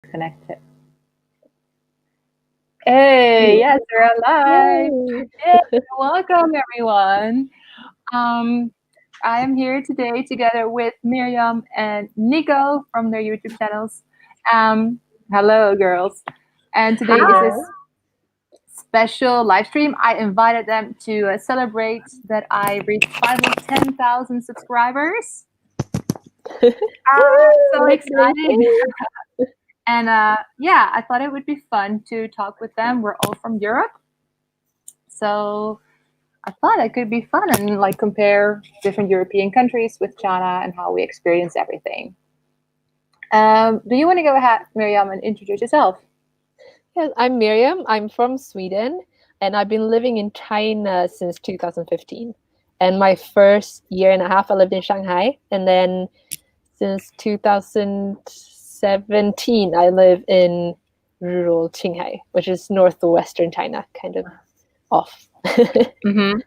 Connected. Hey, Yeah. yes, we're alive. Yay! Hey, welcome everyone. Um, I am here today together with Miriam and Nico from their YouTube channels. Um, Hello, girls. And today is a Hello. special live stream. I invited them to celebrate that I reached 510,000 subscribers. So Woo! exciting. Amazing. And yeah, I thought it would be fun to talk with them. We're all from Europe. So I thought it could be fun and like compare different European countries with China and how we experience everything. Do you want to go ahead, Miriam, and introduce yourself? Yes, I'm Miriam. I'm from Sweden, and I've been living in China since 2015. And my first year and a half, I lived in Shanghai, and then since 2017, I live in rural Qinghai, which is northwestern China, kind of off. Mm-hmm.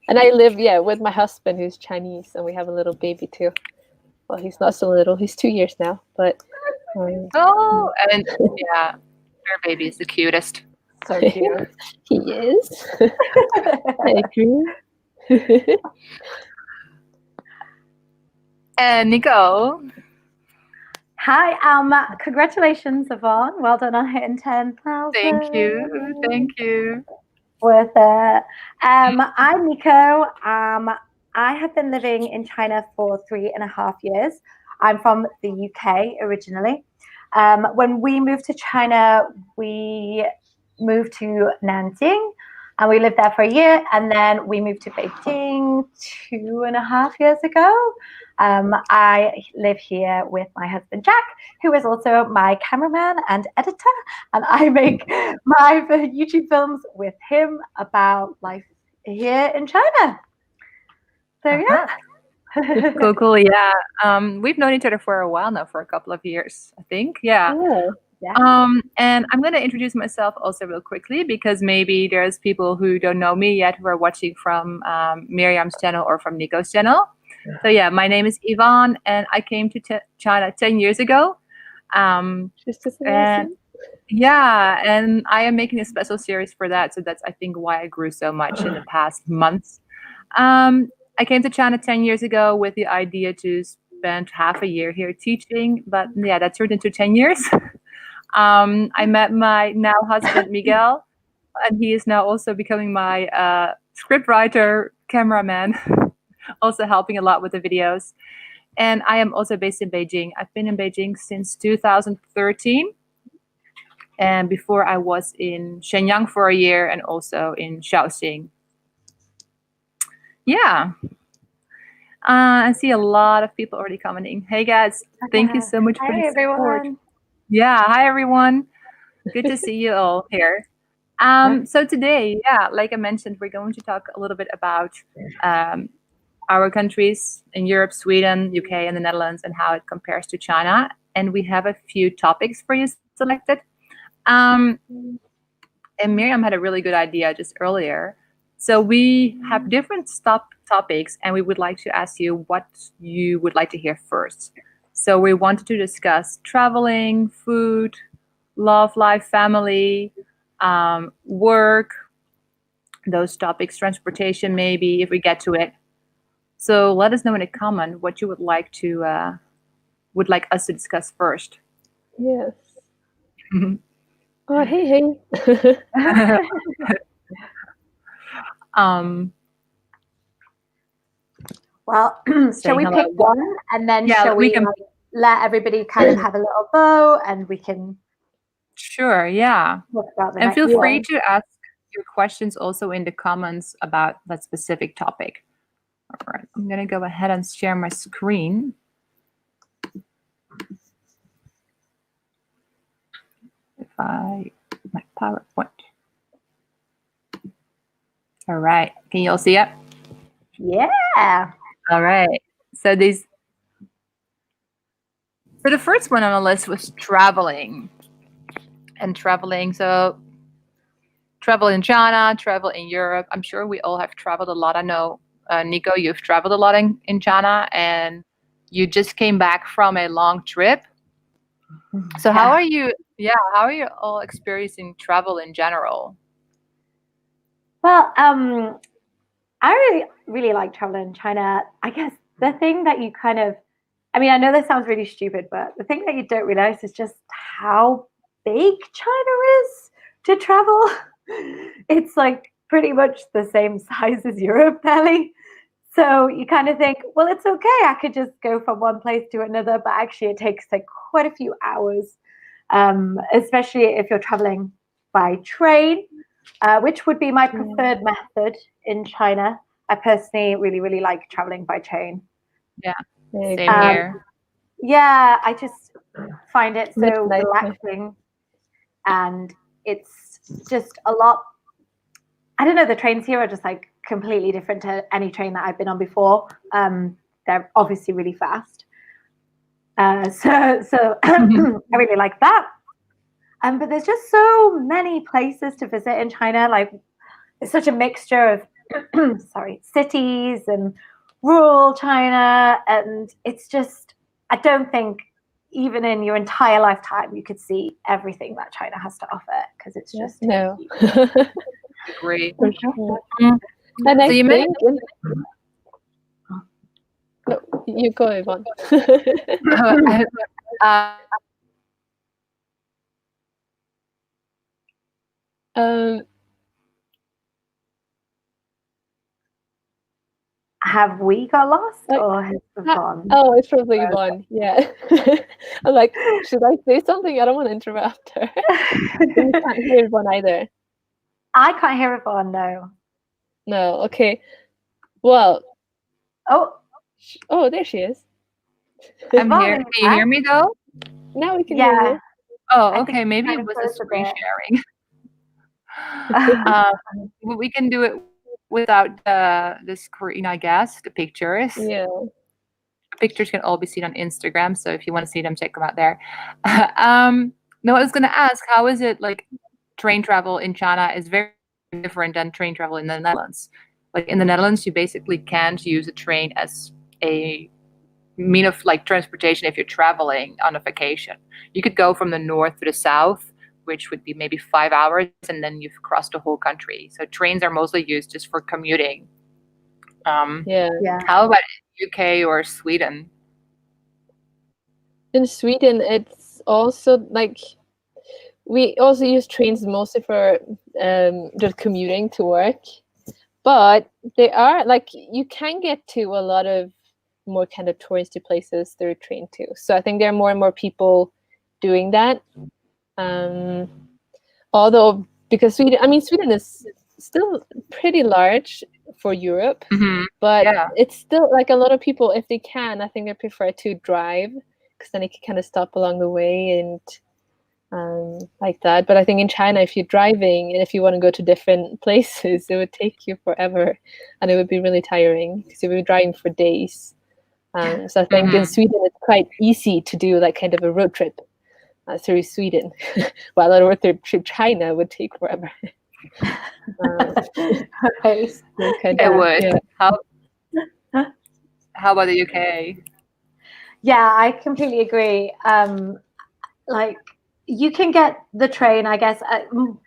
And I live, yeah, with my husband who's Chinese, and we have a little baby too. Well, he's not so little; he's 2 years now, but Oh, and yeah, your baby is the cutest. So cute. he is. I agree. And Nico. Hi, congratulations, Yvonne. Well done on hitting 10,000. Thank you. Thank you. Worth it. I'm Nico. I have been living in China for 3.5 years. I'm from the UK originally. When we moved to China, we moved to Nanjing and we lived there for a year. And then we moved to Beijing 2.5 years ago. I live here with my husband, Jack, who is also my cameraman and editor. And I make my YouTube films with him about life here in China. So, yeah. Cool, cool. Yeah. We've known each other for a while now, for a couple of years, I think. Yeah. Yeah. And I'm going to introduce myself also real quickly because maybe there's people who don't know me yet who are watching from Miriam's channel or from Nico's channel. So yeah, my name is Yvonne and I came to China 10 years ago. She's just And amazing. yeah, and I am making a special series for that. So that's, I think, why I grew so much in the past months. I came to China 10 years ago with the idea to spend half a year here teaching, but yeah, that turned into 10 years. I met my now husband, Miguel, and he is now also becoming my scriptwriter, cameraman, also helping a lot with the videos. And I am also based in Beijing. I've been in Beijing since 2013. And before I was in Shenyang for a year and also in Shaoxing. Yeah. I see a lot of people already commenting. Hey guys, thank you so much for the support. Everyone. Yeah, hi everyone. Good to see you all here. So today, yeah, like I mentioned, we're going to talk a little bit about our countries in Europe, Sweden, UK, and the Netherlands, and how it compares to China. And we have a few topics for you selected. And Miriam had a really good idea just earlier. So we have different topics, and we would like to ask you what you would like to hear first. So we wanted to discuss traveling, food, love, life, family, work, those topics, transportation, maybe if we get to it. So let us know in a comment what you would like us to discuss first. Yes. Oh, hey. Well, shall we hello. pick one and then Yeah, shall we we can. let everybody kind of have a little go and we can Sure, yeah. talk about the And next feel free one? to ask your questions also in the comments about that specific topic. All right, I'm going to go ahead and share my screen. My PowerPoint. All right, can you all see it? Yeah. All right. So the first one on the list was traveling. And traveling, so travel in China, travel in Europe. I'm sure we all have traveled a lot. I know, Nico, you've traveled a lot in China, and you just came back from a long trip. So how are you? Yeah, how are you all experiencing travel in general? Well, I really like traveling in China. I guess the thing that you kind of, I mean, I know this sounds really stupid, but the thing that you don't realize is just how big China is to travel. It's like pretty much the same size as Europe, barely. So you kind of think, well, it's okay. I could just go from one place to another, but actually, it takes like quite a few hours, especially if you're traveling by train, which would be my preferred method in China. I personally really like traveling by train. Yeah, Very same cool. here. Yeah, I just find it Much so nicer. relaxing, and it's just a lot. I don't know. The trains here are just like completely different to any train that I've been on before. They're obviously really fast. So I really like that. But there's just so many places to visit in China. Like it's such a mixture of cities and rural China, and it's just I don't think even in your entire lifetime you could see everything that China has to offer because it's just No. Great. For sure. Mm. And I So you think mentioned no, you go, Yvonne. uh, um, have we got lost Like, or has it gone? oh, it's probably Yvonne. Yeah. I'm like, should I say something? I don't want to interrupt her. You can't hear Yvonne either. I can't hear Yvonne, no. No. Okay. Well. Oh, Oh, there she is. I'm Yvonne, here. are you Can you hear back? me though? Now we can hear Yeah, you. Oh, I think okay. it's Maybe kind it of was a close a screen bit. sharing. We can do it without the screen, I guess. The pictures. Yeah. Pictures can all be seen on Instagram, so if you want to see them, check them out there. No, I was going to ask, how is it like train travel in China is very different than train travel in the Netherlands. Like in the Netherlands, you basically can't use a train as a mean of like transportation if you're traveling on a vacation. You could go from the north to the south, which would be maybe 5 hours, and then you've crossed the whole country. So trains are mostly used just for commuting. Yeah. Yeah. How about UK or Sweden? In Sweden, it's also like we also use trains mostly for just commuting to work. But they are like you can get to a lot of more kind of touristy places through train too. So I think there are more and more people doing that. Although because Sweden is still pretty large for Europe, but Yeah. it's still like a lot of people, if they can, I think they prefer to drive because then they can kind of stop along the way and like that. But I think in China, if you're driving and if you want to go to different places, it would take you forever and it would be really tiring because you would be driving for days. So I think in Sweden, it's quite easy to do like kind of a road trip through Sweden, while a road trip to China would take forever. Right. It would. Yeah. How about the UK? Yeah, I completely agree. Like you can get the train, I guess,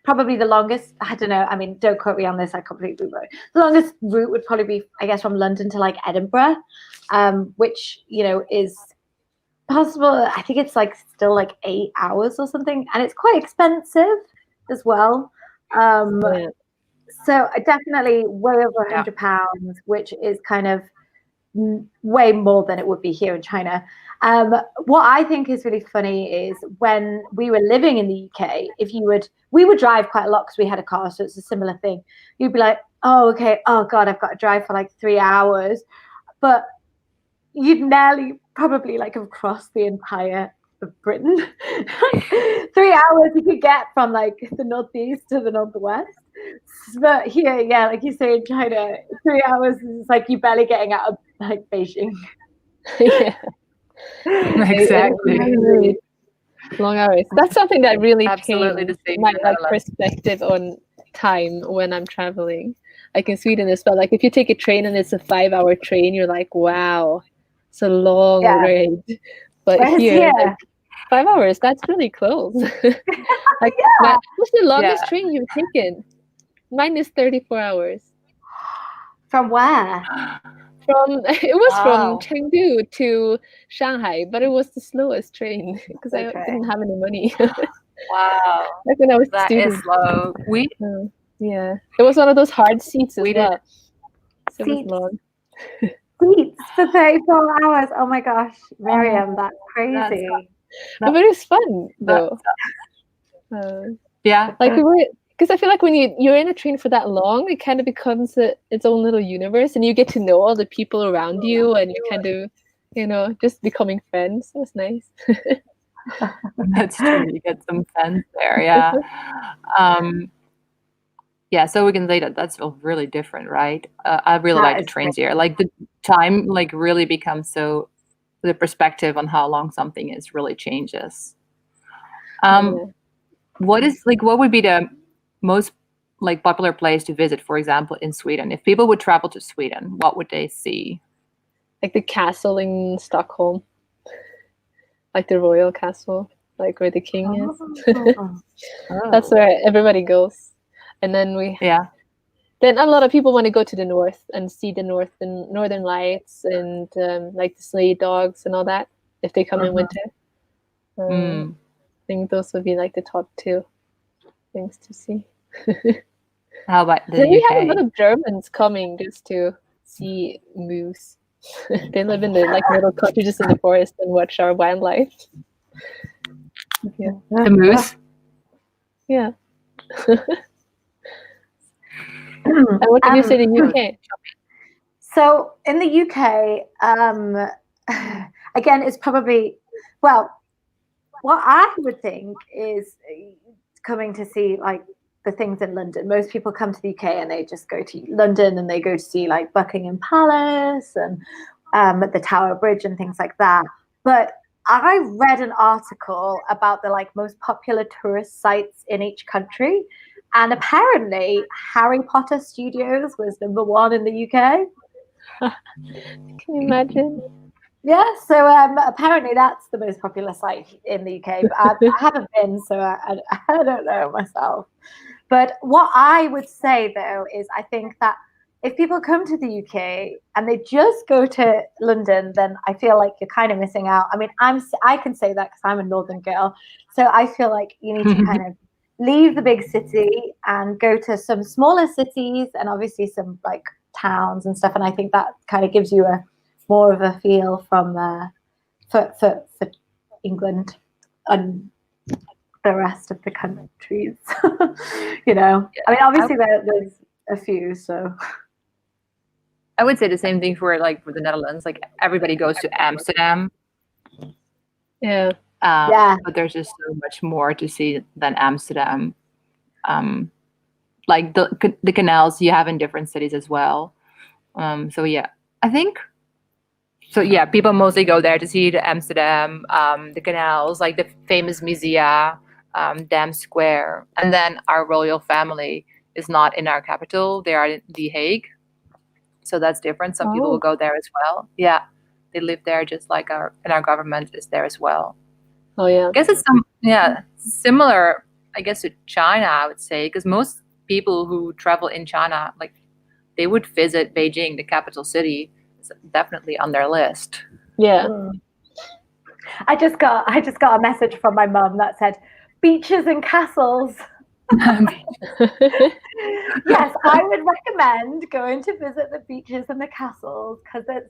probably the longest, I don't know, I mean, don't quote me on this, I completely wrong. The longest route would probably be, I guess, from London to like Edinburgh, which, you know, is possible. I think it's like still like 8 hours or something, and it's quite expensive as well. Yeah. So definitely way over £100, which is kind of way more than it would be here in China. What I think is really funny is when we were living in the UK, we would drive quite a lot because we had a car, so it's a similar thing. You'd be like, oh, okay, oh God, I've got to drive for like 3 hours. But you'd nearly probably like have crossed the entire of Britain. 3 hours you could get from like the northeast to the northwest. But here, yeah, like you say in China, 3 hours is like you barely getting out of like Beijing. Yeah. Exactly. Really long hours. That's something that really Absolutely changed the same my in the like Netherlands. perspective on time when I'm traveling. Like in Sweden as well. Like if you take a train and it's a 5-hour train, you're like, wow, it's a long Yeah. ride. But Whereas here, here, like, 5 hours. That's really close. Like, Yeah. what's the longest Yeah. train you've taken? Mine is 34 hours. From where? It was from Wow. Chengdu to Shanghai, but it was the slowest train because I Okay. didn't have any money. Wow, Like when I was a that is student. slow. Yeah, it was one of those hard seats as We did. well. So it was Seats, long. seats for 34 hours. Oh my gosh, Miriam, that's That's crazy. But it was fun that. though. Uh, Yeah. like because I feel like when you're in a train for that long, it kind of becomes its own little universe, and you get to know all the people around you, and you kind of, just becoming friends. It was nice. That's true. You get some sense there. Yeah. Yeah. So we can say that that's all really different, right? I really like That the is trains here. Like the time, like really becomes so. The perspective on how long something is really changes. Yeah. What would be the most like popular place to visit, for example, in Sweden? If people would travel to Sweden, what would they see? Like the castle in Stockholm, like the royal castle, like where the king is. That's Oh. where everybody goes. And then Yeah. then a lot of people want to go to the north and see the northern lights and like the sleigh dogs and all that if they come in winter. I think those would be like the top two things to see. How about the Then we have a UK? lot of Germans coming just to see moose. They live in the like little cottages in the forest and watch our wildlife. Yeah. The moose? Yeah. And what can you say the UK? So in the UK, again, it's probably, well, what I would think is coming to see like the things in London. Most people come to the UK and they just go to London and they go to see like Buckingham Palace and the Tower Bridge and things like that. But I read an article about the like most popular tourist sites in each country. And apparently Harry Potter Studios was #1 in the UK. Can you imagine? Yeah, so apparently that's the most popular site in the UK. But I haven't been, so I don't know myself. But what I would say though is I think that if people come to the UK and they just go to London, then I feel like you're kind of missing out. I mean, I can say that because I'm a northern girl, so I feel like you need to kind of leave the big city and go to some smaller cities and obviously some like towns and stuff. And I think that kind of gives you a more of a feel from for England and the rest of the countries. I mean, obviously there's a few. So I would say the same thing for the Netherlands. Like everybody goes to Amsterdam. Yeah. Yeah. But there's just so much more to see than Amsterdam. Like the canals you have in different cities as well. So yeah, I think. So yeah, people mostly go there to see the Amsterdam, the canals, like the famous musea, Dam Square, and then our royal family is not in our capital; they are in The Hague, so that's different. Some people will go there as well. Yeah, they live there just like our government is there as well. Oh yeah. I guess it's similar. I guess to China, I would say, because most people who travel in China, like they would visit Beijing, the capital city. It's definitely on their list. Yeah. I just got a message from my mum that said beaches and castles. Yes, I would recommend going to visit the beaches and the castles because there's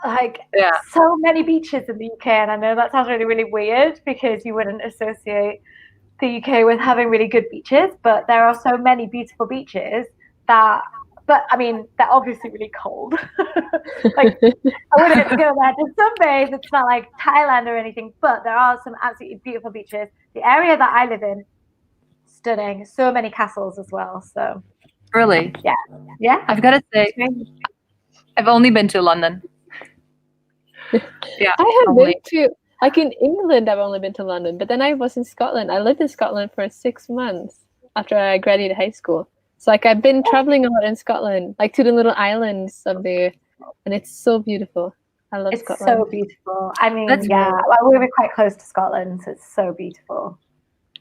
like so many beaches in the UK, and I know that sounds really, really weird because you wouldn't associate the UK with having really good beaches, but there are so many beautiful beaches but I mean, they're obviously really cold. Like, I wouldn't go there to sunbathe. It's not like Thailand or anything, but there are some absolutely beautiful beaches. The area that I live in, stunning. So many castles as well. So really, yeah. I've got to say, I've only been to London. Yeah, I have been to like in England. I've only been to London, but then I was in Scotland. I lived in Scotland for 6 months after I graduated high school. So like I've been traveling a lot in Scotland, like to the little islands up there, and it's so beautiful. I love It's Scotland. so beautiful. I mean, That's well, we were quite close to Scotland, so it's so beautiful.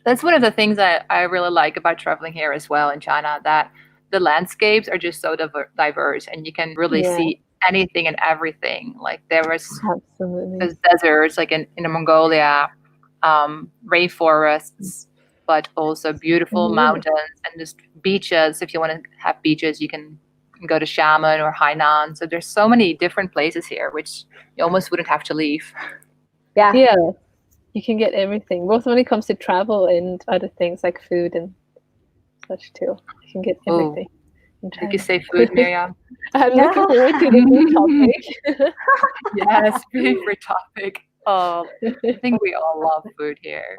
That's one of the things I really like about traveling here as well in China, that the landscapes are just so diverse and you can really Yeah. see anything and everything. Like there was Absolutely. there's deserts like in Mongolia, rainforests, but also beautiful mountains and just beaches. If you want to have beaches, you can go to Xiamen or Hainan. So there's so many different places here, which you almost wouldn't have to leave. Yeah. Yeah. You can get everything, both when it comes to travel and other things like food and such too. You can get everything. Did you say food, Miriam? I'm looking forward to the food topic. Yes, favorite topic. Oh, I think we all love food here.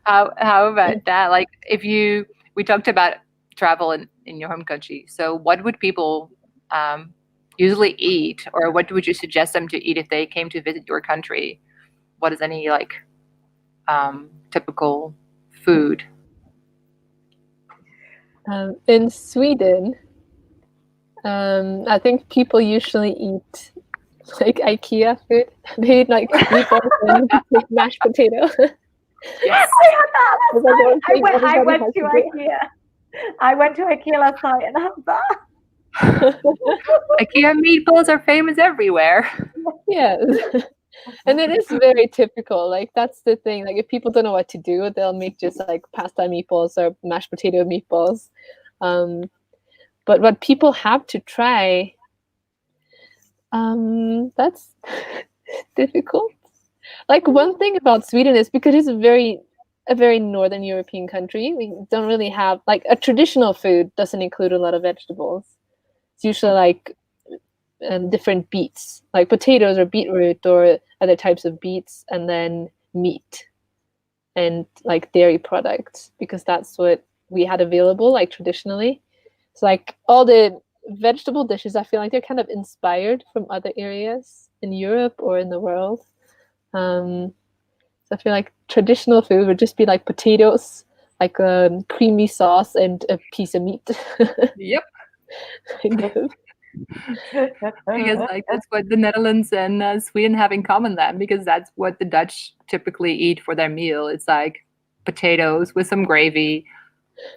How about that? Like, we talked about travel in your home country. So, what would people usually eat, or what would you suggest them to eat if they came to visit your country? What is any like typical food? In Sweden, I think people usually eat like IKEA food. They eat like meatballs and mashed potato. Yes, I had that last Like night. I everybody went has to to do. IKEA. I went to IKEA last night and had that. IKEA meatballs are famous everywhere. Yeah. And it is very typical. Like that's the thing. Like if people don't know what to do, they'll make just like pasta meatballs or mashed potato meatballs. But what people have to try, that's difficult. Like one thing about Sweden is because it's a very northern European country, we don't really have like a traditional food doesn't include a lot of vegetables. It's usually like different beets, like potatoes or beetroot or other types of beets, and then meat and like dairy products, because that's what we had available like traditionally. So like all the vegetable dishes, I feel like they're kind of inspired from other areas in Europe or in the world. So I feel like traditional food would just be like potatoes, like a creamy sauce and a piece of meat. Yep. Kind of. Because like that's what the Netherlands and Sweden have in common then, because that's what the Dutch typically eat for their meal. It's like potatoes with some gravy,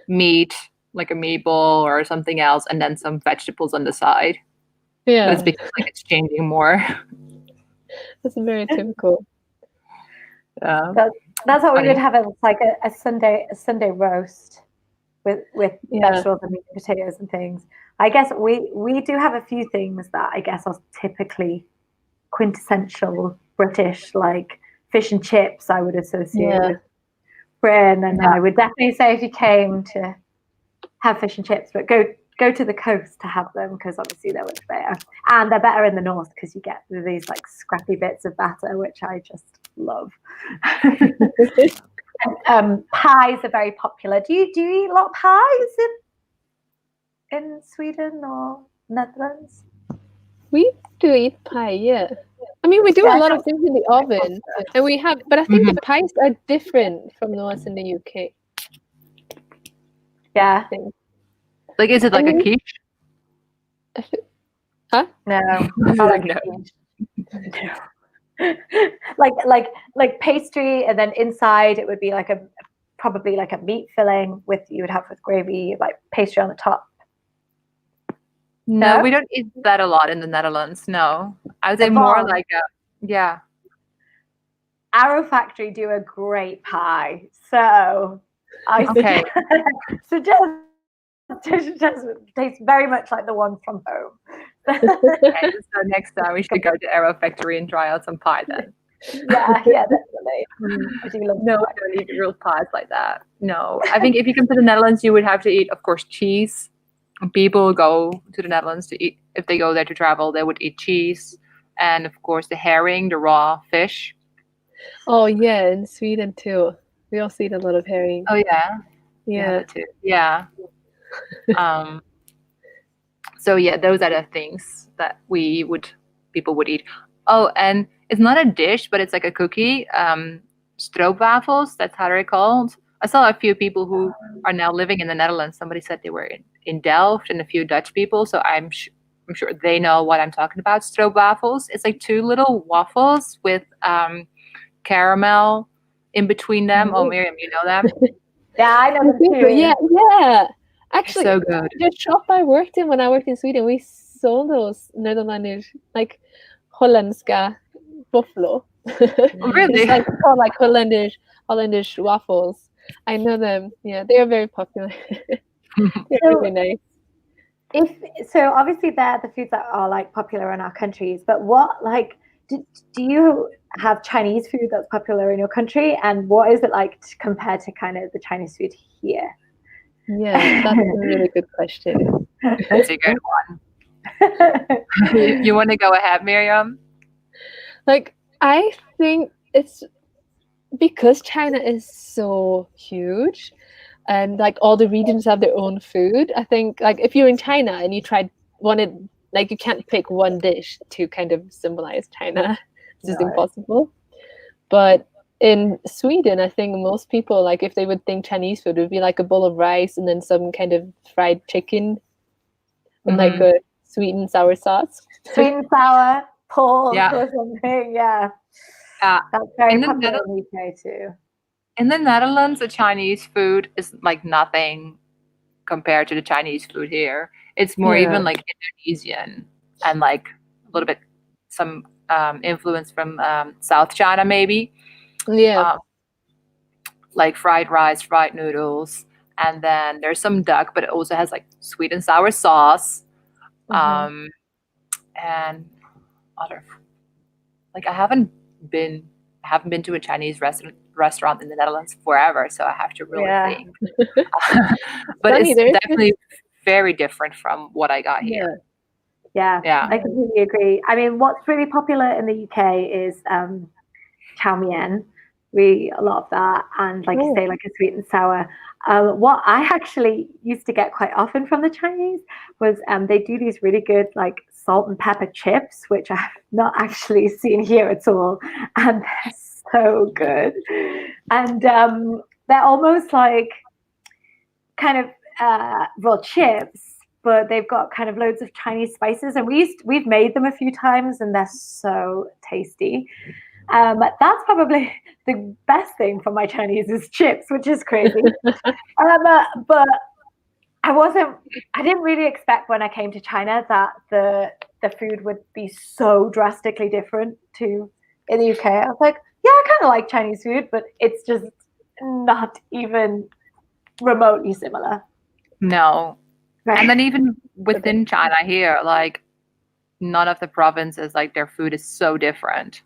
meat, like a meatball or something else, and then some vegetables on the side. But Yeah, it's because like it's changing more. that's very typical. That's what we Funny. would have. It's like a Sunday roast with Yeah. vegetables and meat and potatoes and things. I guess we do have a few things that I guess are typically quintessential British, like fish and chips. I would associate with Britain, and I would definitely say if you came to have fish and chips, but go to the coast to have them, because obviously they're much better, and they're better in the north because you get these like scrappy bits of batter, which I just love. Pies are very popular. Do you eat a lot of pies in Sweden or Netherlands? We do eat pie, yeah. I mean, we do a lot of things in the oven, and we have, but I think the pies are different from the ones in the UK. Yeah. Like, is it like a quiche? Huh? No, not like No. like pastry, and then inside it would be like probably like a meat filling you would have with gravy, like pastry on the top. No, No? we don't eat that a lot in the Netherlands. No, I would say Yvonne. more like yeah. Arrow Factory do a great pie, so I Okay. suggest tastes very much like the one from home. Okay, so next time we should go to Arrow Factory and try out some pie then. Yeah, definitely. I do love No, I don't eat real pies like that. No, I think if you come to the Netherlands, you would have to eat, of course, cheese. People go to the Netherlands to eat. If they go there to travel, they would eat cheese, and of course the herring, the raw fish. Oh yeah, in Sweden too. We also eat a lot of herring. Oh yeah, Yeah. that too. Yeah. So yeah, those are the things that people would eat. Oh, and it's not a dish, but it's like a cookie. Stroopwafels, that's how they're called. I saw a few people who are now living in the Netherlands. Somebody said they were in Delft, and a few Dutch people. So I'm sure they know what I'm talking about. Stroopwafels. It's like two little waffles with caramel in between them. Oh, Miriam, you know them? Yeah, I know them too. Yeah. Actually, So good. the shop I worked in when I worked in Sweden, we sold those Nederlandish, like Hollandska buffalo. Really? It's like called like Hollandish waffles. I know them. Yeah, they are very popular. They're really nice. So obviously they're the foods that are like popular in our countries, but what like do you have Chinese food that's popular in your country, and what is it like compared to kind of the Chinese food here? Yeah, that's a really good question. That's a good one. You want to go ahead, Miriam? Like, I think it's because China is so huge and like all the regions have their own food. I think like if you're in China and you wanted like you can't pick one dish to kind of symbolize China. It's just impossible. But in Sweden, I think most people, like if they would think Chinese food, it would be like a bowl of rice and then some kind of fried chicken and like a sweet and sour sauce. Sweet and sour pork Yeah. or something. Yeah. That's very popular in the UK too. In the Netherlands, the Chinese food is like nothing compared to the Chinese food here. It's more even like Indonesian and like a little bit some influence from South China maybe. Yeah. Like fried rice, fried noodles, and then there's some duck, but it also has like sweet and sour sauce. And other like I haven't been to a Chinese restaurant in the Netherlands forever, so I have to really think. But it's definitely very different from what I got here. Yeah, I completely agree. I mean, what's really popular in the UK is chow mein. A lot of that, and like you say, like a sweet and sour. What I actually used to get quite often from the Chinese was they do these really good like salt and pepper chips, which I have not actually seen here at all, and they're so good. And they're almost like kind of raw chips, but they've got kind of loads of Chinese spices, and we've made them a few times, and they're so tasty. That's probably the best thing for my Chinese is chips, which is crazy. But I didn't really expect when I came to China that the food would be so drastically different to in the UK. I was like, yeah, I kind of like Chinese food, but it's just not even remotely similar. No. Right. And then even within China here, like none of the provinces, like their food is so different.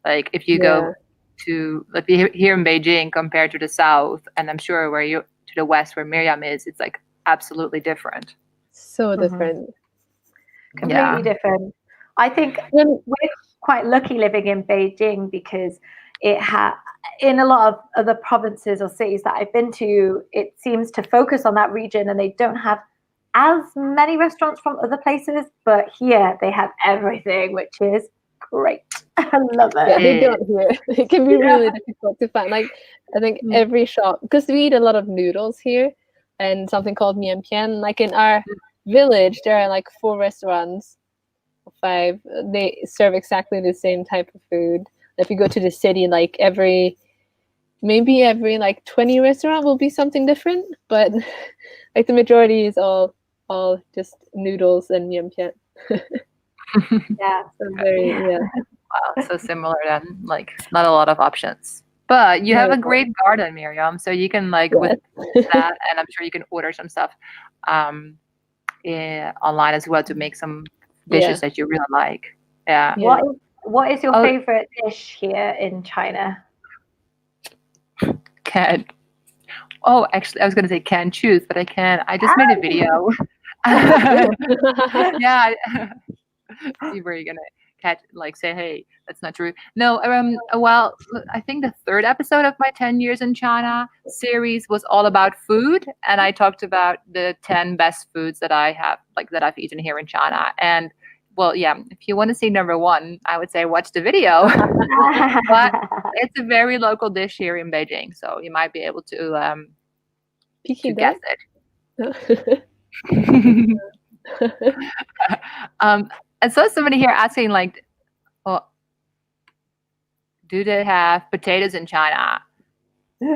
Like if you go to like here in Beijing compared to the south, and I'm sure to the west where Miriam is, it's like absolutely different. So different. Completely different. I think we're quite lucky living in Beijing because in a lot of other provinces or cities that I've been to, it seems to focus on that region and they don't have as many restaurants from other places, but here they have everything, which is great. I love it. Yeah, they don't here. It can be really difficult to find. Like I think every shop, because we eat a lot of noodles here and something called mian pian. Like in our village, there are like 4 restaurants, 5. They serve exactly the same type of food. If you go to the city, like maybe every like 20 restaurant will be something different, but like the majority is all just noodles and mian pian. So Wow, so similar then. Like not a lot of options. But you have a great garden, Miriam, so you can like with that, and I'm sure you can order some stuff online as well to make some dishes that you really like. Yeah. What is your favorite dish here in China? Oh, actually, I was going to say can't choose, but I can. I just made a video. Yeah. See where you're going to catch, like say, hey, that's not true. No, well, I think the 3rd episode of my 10 Years in China series was all about food. And I talked about the 10 best foods that I have, like that I've eaten here in China. And well, yeah, if you want to see number 1, I would say watch the video. But it's a very local dish here in Beijing, so you might be able to guess it. I saw somebody here asking, like, well, do they have potatoes in China?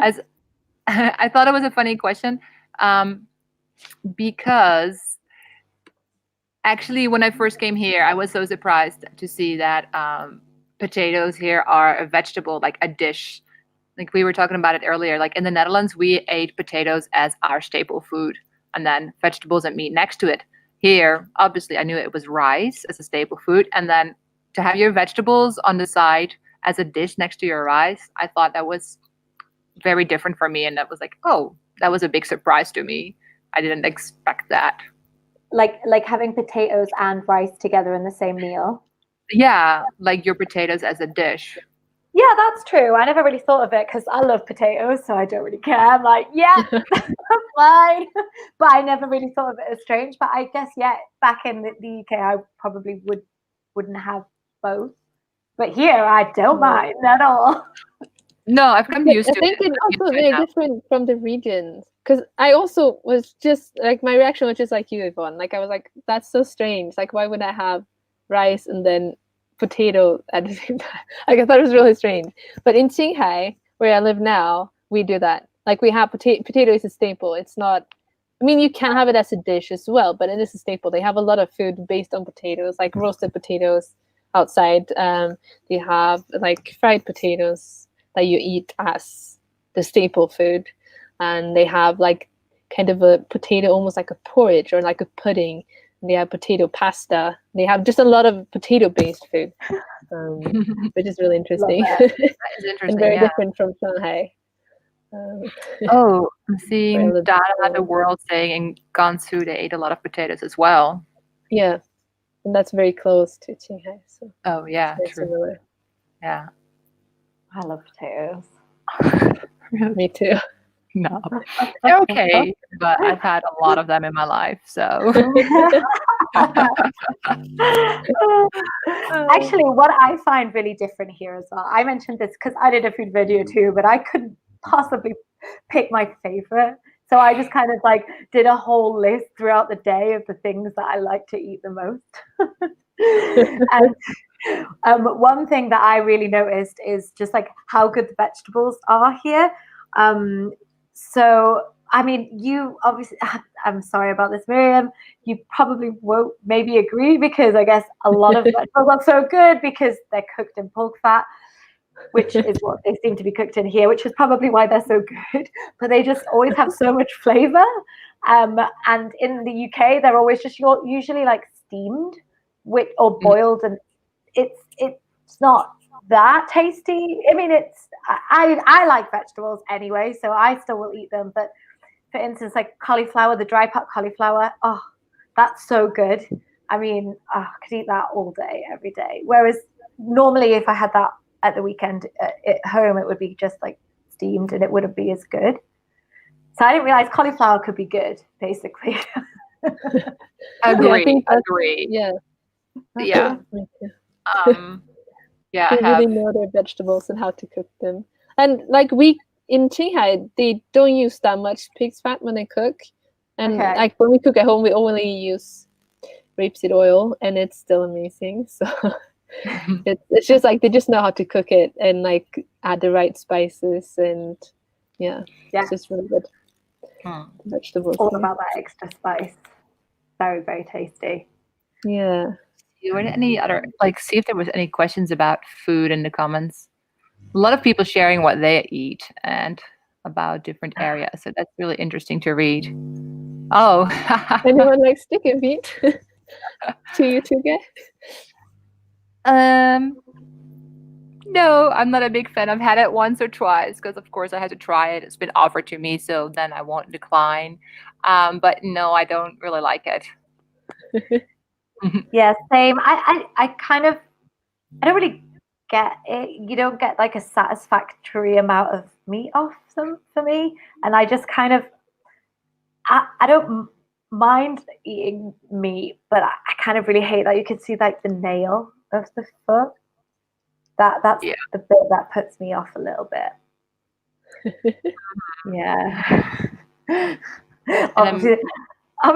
As I thought it was a funny question, because actually, when I first came here, I was so surprised to see that potatoes here are a vegetable, like a dish. Like we were talking about it earlier. Like in the Netherlands, we ate potatoes as our staple food, and then vegetables and meat next to it. Here, obviously, I knew it was rice as a staple food, and then to have your vegetables on the side as a dish next to your rice, I thought that was very different for me, and that was like, oh, that was a big surprise to me. I didn't expect that. Like having potatoes and rice together in the same meal. Yeah, like your potatoes as a dish. Yeah, that's true. I never really thought of it because I love potatoes, so I don't really care. I'm like, yeah, fine. But I never really thought of it as strange. But I guess, yeah, back in the UK, I probably wouldn't have both. But here, I don't mind at all. No, I've come used I to think it. it's also very different from the regions. Because I also was just like, my reaction was just like you, Yvonne. Like I was like, that's so strange. Like why would I have rice and then potato at the same time? Like I thought it was really strange. But in Shanghai, where I live now, we do that. Like we have potato is a staple. It's not. I mean, you can have it as a dish as well, but it is a staple. They have a lot of food based on potatoes, like roasted potatoes outside. They have like fried potatoes that you eat as the staple food, and they have like kind of a potato, almost like a porridge or like a pudding. And they have potato pasta. They have just a lot of potato-based food, which is really interesting. That is interesting, and very yeah. different from Shanghai. Oh, I'm seeing lived Data before. the World saying in Gansu they ate a lot of potatoes as well. Yeah, and that's very close to Shanghai. So Oh yeah, it's very true. similar. Yeah. I love potatoes. Me too. No. They're okay, but I've had a lot of them in my life, so. Actually, what I find really different here as well, I mentioned this because I did a food video too, but I couldn't possibly pick my favorite. So I just kind of like did a whole list throughout the day of the things that I like to eat the most. And one thing that I really noticed is just like how good the vegetables are here. So I mean, you obviously, I'm sorry about this, Miriam. You probably won't maybe agree because I guess a lot of vegetables are so good because they're cooked in pork fat, which is what they seem to be cooked in here, which is probably why they're so good. But they just always have so much flavor. And in the UK, they're always just usually like steamed or boiled, and it's not that tasty. I mean, I like vegetables anyway, so I still will eat them. But for instance, like cauliflower, the dry pot cauliflower, oh, that's so good. I mean, I could eat that all day, every day. Whereas normally, if I had that at the weekend at home, it would be just like steamed, and it wouldn't be as good. So I didn't realize cauliflower could be good, basically. Agree. Yeah. Yeah. Yeah, They really know their vegetables and how to cook them. And like in Shanghai, they don't use that much pig's fat when they cook. And like when we cook at home, we only use rapeseed oil, and it's still amazing. So it's just like they just know how to cook it and like add the right spices, and it's just really good. Vegetables. All about that extra spice. Very, very tasty. Yeah. Were there any other, like, see if there was any questions about food in the comments. A lot of people sharing what they eat and about different areas, so that's really interesting to read. Oh. Anyone like stick and meat? To you two guys? No, I'm not a big fan. I've had it once or twice because, of course, I had to try it. It's been offered to me, so then I won't decline. But no, I don't really like it. Yeah, same. I kind of, I don't really get it. You don't get like a satisfactory amount of meat off them for me. And I just kind of, I don't mind eating meat, but I kind of really hate that you can see like the nail of the foot. That's the bit that puts me off a little bit. Yeah. Obviously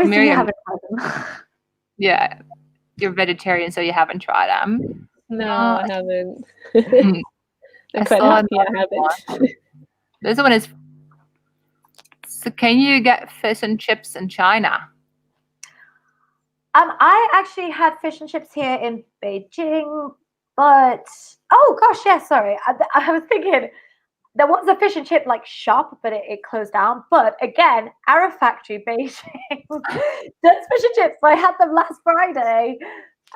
Miriam, you haven't had them. Yeah, you're vegetarian, so you haven't tried them. No, Uh, I haven't. hmm, I'm I quite saw happy I another one. haven't. This one is. So can you get fish and chips in China? I actually had fish and chips here in Beijing, but oh gosh, yeah, sorry. I was thinking there was a fish and chip like shop, but it closed down. But again, Arrow Factory Beijing does fish and chips. So I had them last Friday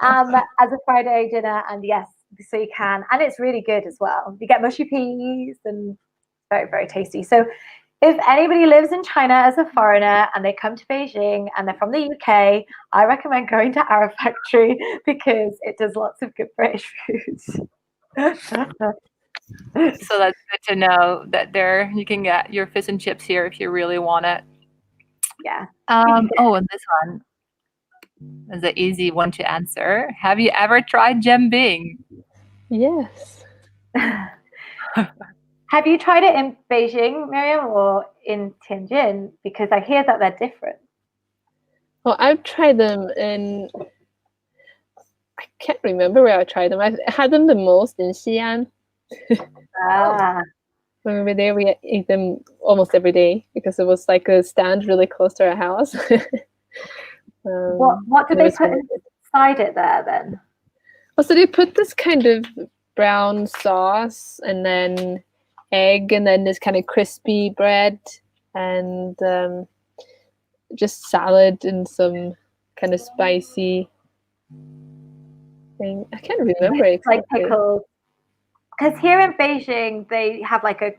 as a Friday dinner, and yes, so you can, and it's really good as well. You get mushy peas and very, very tasty. So if anybody lives in China as a foreigner and they come to Beijing and they're from the UK, I recommend going to Arrow Factory because it does lots of good British foods. So that's good to know that there you can get your fish and chips here if you really want it. Yeah. Oh, and this one is an easy one to answer. Have you ever tried jembing? Yes. Have you tried it in Beijing, Miriam, or in Tianjin? Because I hear that they're different. Well, I've tried them in. I can't remember where I tried them. I had them the most in Xi'an. Ah. When we were there, we ate them almost every day because it was like a stand really close to our house. What did and it they was put really good. inside it there then? Oh, so they put this kind of brown sauce and then egg and then this kind of crispy bread and just salad and some kind of spicy thing. I can't remember Like exactly. pickles. Because here in Beijing, they have like a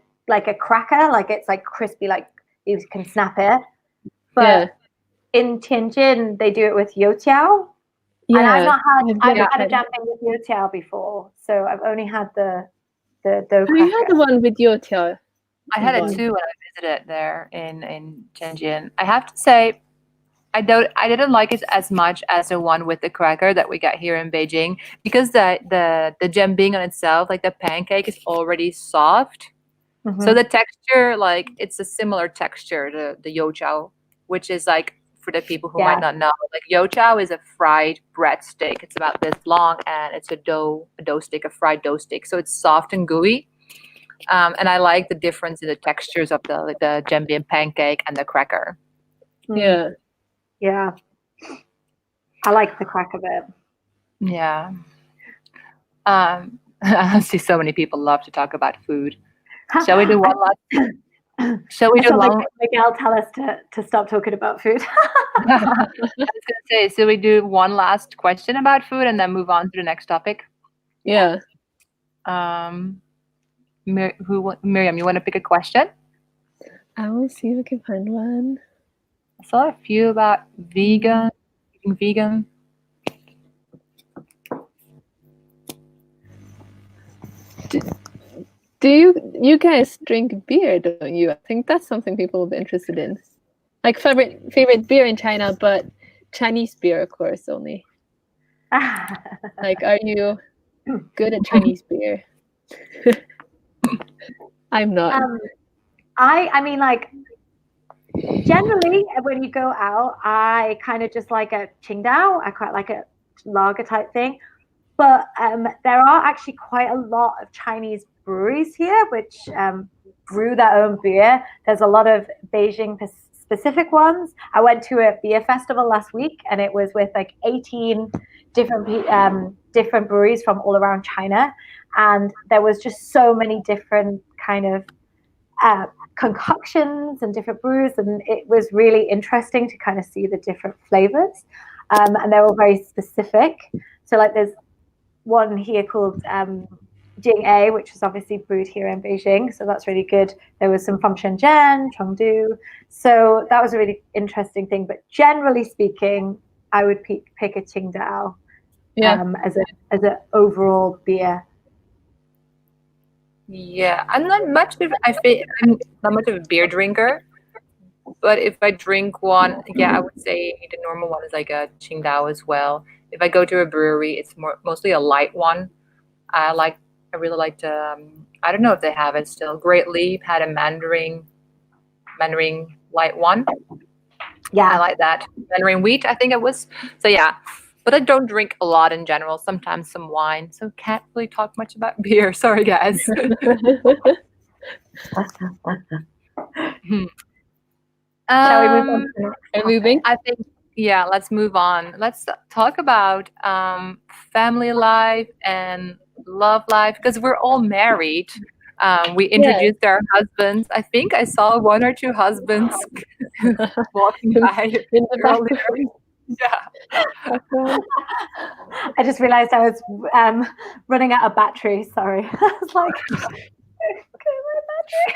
cracker, like it's like crispy, like you can snap it. But in Tianjin, they do it with youtiao. Yeah. And I've not I've never had a tried it. jumping with youtiao before, so I've only had the dough Oh, you had the cracker. one with youtiao. I had it Yvonne. too when I visited there in Tianjin. I have to say, I didn't like it as much as the one with the cracker that we got here in Beijing because the jembing on itself, like the pancake, is already soft. So the texture, like it's a similar texture to the youtiao, which is like for the people who might not know, like youtiao is a fried breadstick. It's about this long and it's a dough stick, a fried dough stick. So it's soft and gooey. And I like the difference in the textures of the jembing pancake and the cracker. Yeah. Yeah. I like the cracker bit. Yeah. I see so many people love to talk about food. Shall we do one last? Shall we do one? Miguel tell us to stop talking about food. I was gonna say, so we do one last question about food and then move on to the next topic. Yeah. Miriam, you want to pick a question? I will see if I can find one. I saw a few about vegan, eating vegan. Do you guys drink beer, don't you? I think that's something people will be interested in. Like favorite beer in China, but Chinese beer, of course, only. Like, are you good at Chinese beer? I'm not. I mean, like, generally, when you go out, I kind of just like a Qingdao. I quite like a lager type thing. But there are actually quite a lot of Chinese breweries here, which brew their own beer. There's a lot of Beijing specific ones. I went to a beer festival last week, and it was with like 18 different breweries from all around China, and there was just so many different kind of concoctions and different brews, and it was really interesting to kind of see the different flavors, and they're all very specific. So like there's one here called Jing A, which is obviously brewed here in Beijing, so that's really good. There was some from Shenzhen, Chengdu, so that was a really interesting thing. But generally speaking, I would pick a Qingdao as an overall beer. Yeah, I'm not much of a beer drinker, but if I drink one, yeah, I would say the normal one is like a Qingdao as well. If I go to a brewery, it's mostly a light one. I really like to. I don't know if they have it still. Great Leap had a Mandarin light one. Yeah. I like that. Mandarin wheat, I think it was. So yeah. But I don't drink a lot in general. Sometimes some wine. So can't really talk much about beer. Sorry, guys. Shall we move on to the Are next moving? I think, yeah, let's move on. Let's talk about family life and love life because we're all married. We introduced our husbands. I think I saw one or two husbands walking by In the earlier. background. Yeah. I just realized I was running out of battery. Sorry. I was like, okay, my battery.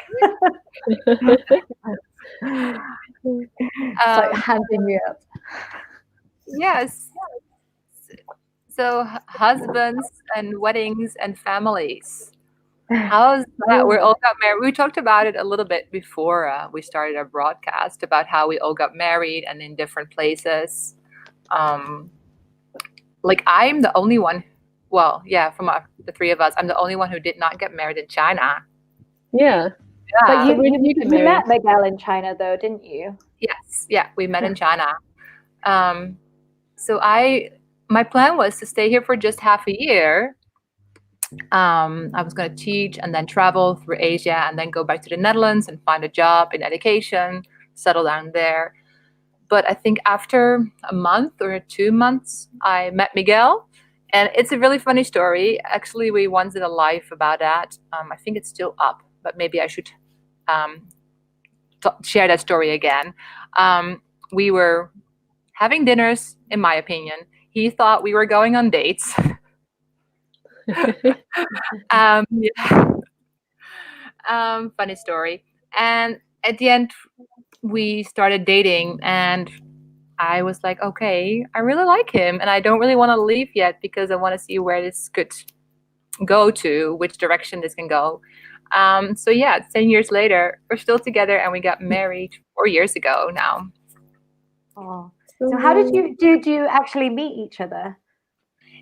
It's like handing me up. Yes. So husbands and weddings and families. How's that? We all got married. We talked about it a little bit before we started our broadcast about how we all got married and in different places. Like I'm the only one. Well, yeah, from the three of us, I'm the only one who did not get married in China. Yeah. But So where did you get married? met Miguel in China, though, didn't you? Yes, yeah, we met in China. So my plan was to stay here for just half a year. I was going to teach and then travel through Asia and then go back to the Netherlands and find a job in education, settle down there. But I think after a month or 2 months, I met Miguel. And it's a really funny story. Actually, we once did a live about that. I think it's still up, but maybe I should share that story again. We were having dinners, in my opinion. He thought we were going on dates. Funny story. And at the end, we started dating, and I was like, okay, I really like him, and I don't really want to leave yet because I want to see where this could go to, which direction this can go. So yeah, 10 years later, we're still together, and we got married 4 years ago now. Oh. So how did you actually meet each other?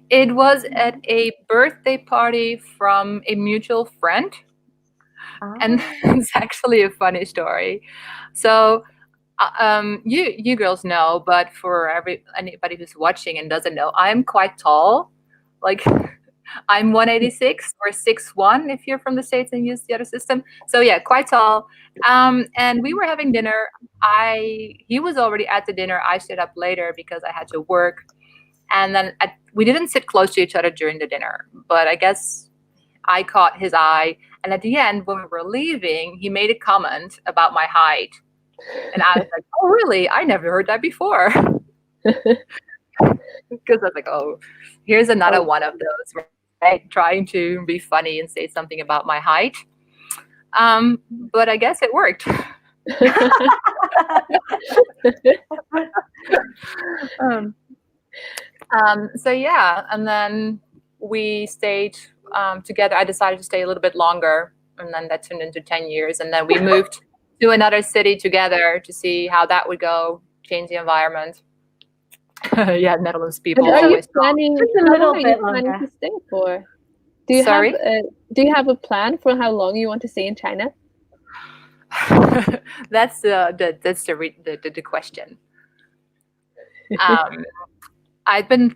It was at a birthday party from a mutual friend. And it's actually a funny story. So you girls know, but for anybody who's watching and doesn't know, I'm quite tall. Like I'm 186 or 6'1" if you're from the States and use the other system. So yeah, quite tall. And we were having dinner. He was already at the dinner. I stayed up later because I had to work. And then we didn't sit close to each other during the dinner, but I guess I caught his eye. And at the end, when we were leaving, he made a comment about my height. And I was like, oh, really? I never heard that before. Because I was like, oh, here's another one of those, right? Trying to be funny and say something about my height. But I guess it worked. So yeah, and then we stayed together. I decided to stay a little bit longer, and then that turned into 10 years. And then we moved to another city together to see how that would go, change the environment. Yeah, Netherlands people. Are you planning to stay for? Do you Sorry? do you have a plan for how long you want to stay in China? That's the question. We've been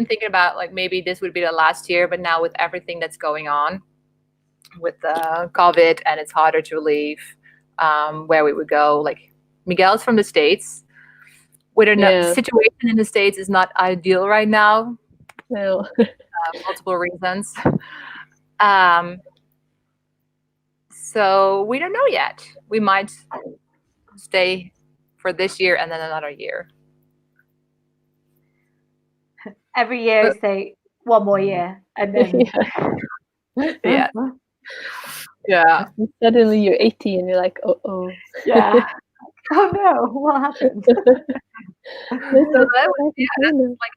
thinking about like maybe this would be the last year, but now with everything that's going on with COVID and it's harder to leave, where we would go. Like Miguel's from the States. The situation in the States is not ideal right now. No. Multiple reasons. So we don't know yet. We might stay for this year and then another year. Every year, say one more year, and then yeah. Yeah. Suddenly you're 80 and you're like, oh. Yeah. Oh no, what happened? That's like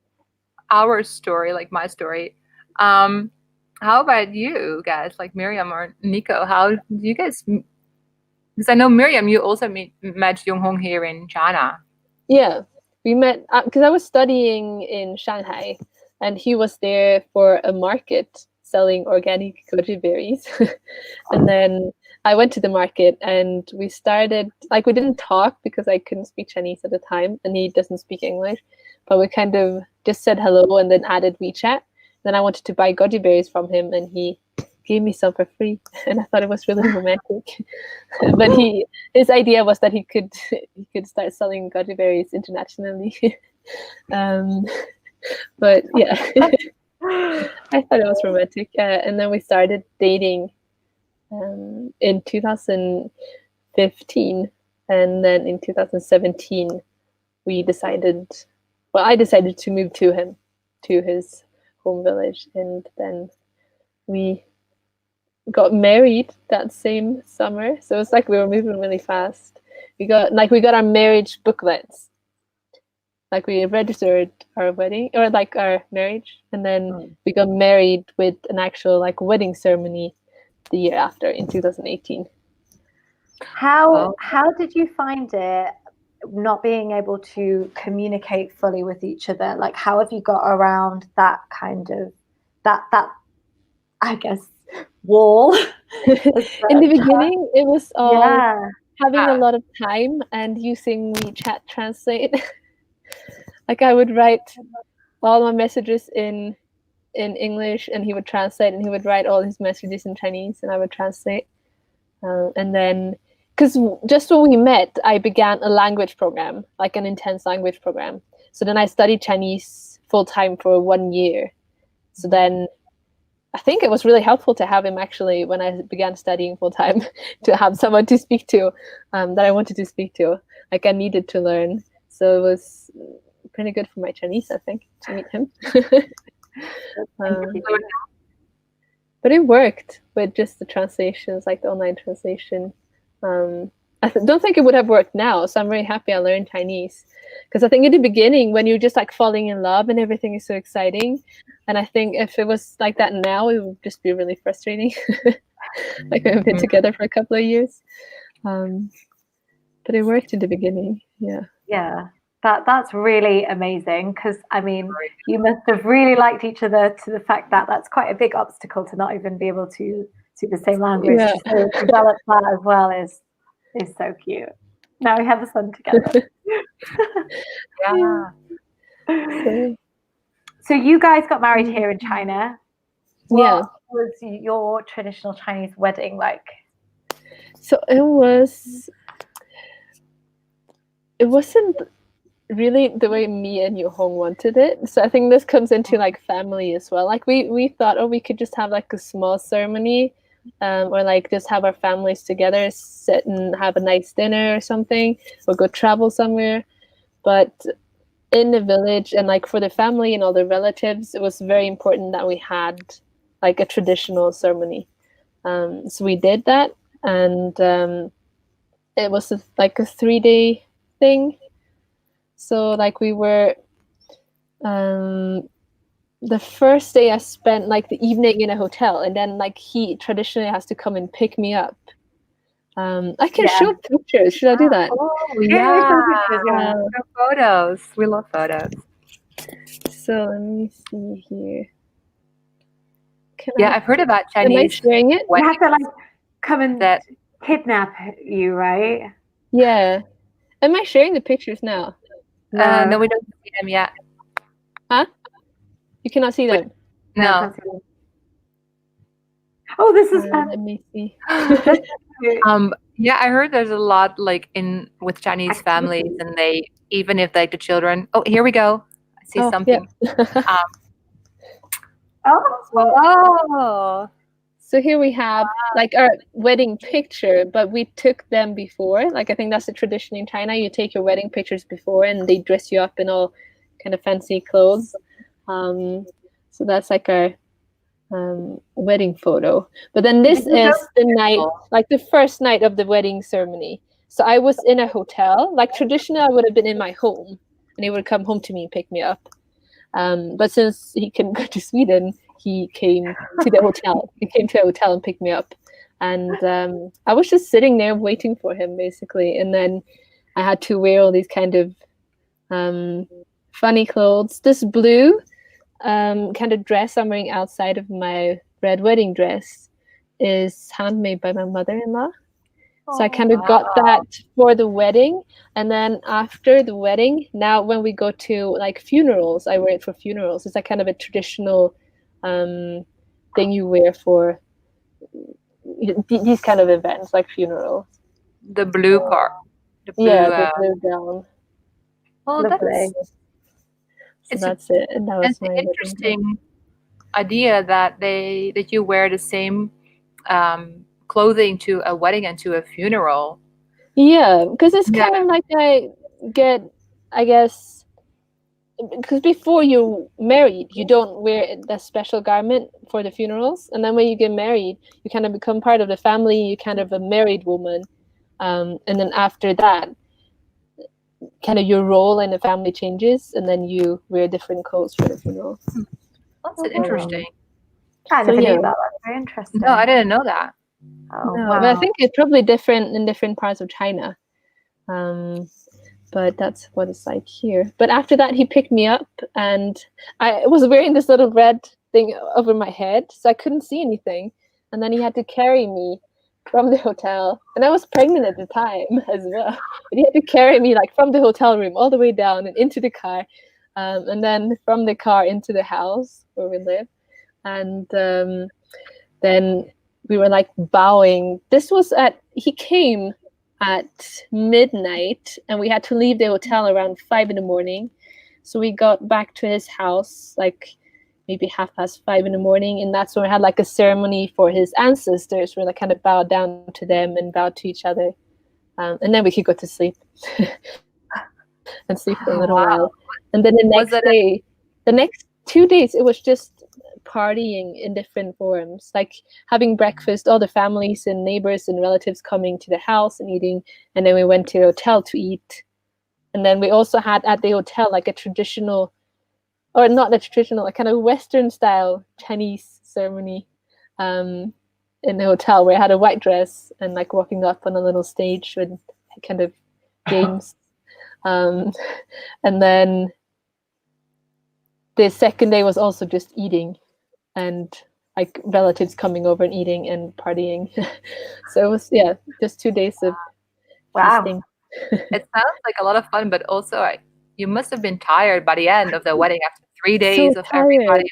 our story, like my story. How about you guys, like Miriam or Nico? How do you guys? Because I know Miriam, you also met Yonghong here in China. Yeah, we met because I was studying in Shanghai, and he was there for a market. selling organic goji berries. And then I went to the market and we started, like we didn't talk because I couldn't speak Chinese at the time and he doesn't speak English, but we kind of just said hello and then added WeChat. Then I wanted to buy goji berries from him and he gave me some for free and I thought it was really romantic. But his idea was that he could start selling goji berries internationally. But yeah, I thought it was romantic. And then we started dating in 2015, and then in 2017 I decided to move to his home village, and then we got married that same summer. So it's like we were moving really fast. We got our marriage booklets. Like we registered our wedding or like our marriage, and then we got married with an actual like wedding ceremony the year after in 2018. How did you find it not being able to communicate fully with each other? Like, how have you got around that kind of that I guess wall? In the beginning, it was all having a Yeah. lot of time and using WeChat Translate. Like I would write all my messages in English and he would translate, and he would write all his messages in Chinese and I would translate. And then, because just when we met, I began a language program, like an intense language program. So then I studied Chinese full-time for 1 year. So then I think it was really helpful to have him actually when I began studying full-time, to have someone to speak to that I wanted to speak to. Like I needed to learn. So it was pretty good for my Chinese, I think, to meet him. But it worked with just the translations, like the online translation. I don't think it would have worked now, so I'm very happy I learned Chinese. Because I think in the beginning, when you're just like falling in love and everything is so exciting, and I think if it was like that now, it would just be really frustrating. Like we've been together for a couple of years. But it worked in the beginning, yeah. Yeah. That's really amazing, because I mean, you must have really liked each other to the fact that that's quite a big obstacle to not even be able to speak the same language. Yeah. To develop that as well is so cute. Now we have a son together. Yeah. So you guys got married here in China. Yeah. What was your traditional Chinese wedding like? So it wasn't really the way me and Yvonne wanted it. So I think this comes into like family as well. Like we thought, oh, we could just have like a small ceremony, or like just have our families together, sit and have a nice dinner or something, or go travel somewhere. But in the village and like for the family and all the relatives, it was very important that we had like a traditional ceremony. So we did that, and it was like a 3-day thing. So like we were, the first day I spent like the evening in a hotel, and then like he traditionally has to come and pick me up. I can show pictures. Should I do that? Oh yeah. Photos. We love photos. So let me see here. I've heard about Am I Chinese. sharing it? We have to like come and kidnap you, right? Yeah. Am I sharing the pictures now? No, we don't see them yet. Huh? You cannot see them? No. Oh, this is fun. Let me see. Yeah, I heard there's a lot like with Chinese families, and they, even if like the children. Oh, here we go. I see something. Yeah. So here we have like our wedding picture, but we took them before. Like I think that's the tradition in China. You take your wedding pictures before, and they dress you up in all kind of fancy clothes. So that's like our wedding photo. But then this is the night, like the first night of the wedding ceremony. So I was in a hotel. Like traditionally, I would have been in my home, and he would come home to me and pick me up. But since he couldn't go to Sweden, he came to the hotel. He came to a hotel and picked me up. And I was just sitting there waiting for him, basically. And then I had to wear all these kind of funny clothes. This blue kind of dress I'm wearing outside of my red wedding dress is handmade by my mother-in-law. So I kind of got that for the wedding. And then after the wedding, now when we go to like funerals, I wear it for funerals. It's like kind of a traditional thing you wear for these kind of events, like funerals. The blue part. The blue, the blue gown. Well, that's it. And that was it's my an interesting idea that you wear the same clothing to a wedding and to a funeral. Yeah, because it's kind of like I guess, because before you're married, you don't wear the special garment for the funerals, and then when you get married, you kind of become part of the family. You're kind of a married woman, and then after that, kind of your role in the family changes, and then you wear different clothes for the funeral. That's interesting. I never knew that. That's very interesting. No, I didn't know that. Oh, no, wow. but I think it's probably different in different parts of China. But that's what it's like here. But after that, he picked me up, and I was wearing this little red thing over my head, so I couldn't see anything. And then he had to carry me from the hotel, and I was pregnant at the time as well. But he had to carry me like from the hotel room all the way down and into the car, and then from the car into the house where we live. And then we were like bowing. He came at midnight, and we had to leave the hotel around 5 a.m. So we got back to his house like maybe 5:30 a.m, and that's when we had like a ceremony for his ancestors, where they kind of bowed down to them and bowed to each other, and then we could go to sleep and sleep for a little while. And then the next 2 days, it was just partying in different forms, like having breakfast, all the families and neighbors and relatives coming to the house and eating, and then we went to the hotel to eat. And then we also had at the hotel like a traditional, or not a traditional, a kind of Western style Chinese ceremony in the hotel, where I had a white dress and like walking up on a little stage with kind of games. And then the second day was also just eating, and like relatives coming over and eating and partying. So it was just 2 days of feasting. It sounds like a lot of fun, but also you must have been tired by the end of the wedding after 3 days of everybody.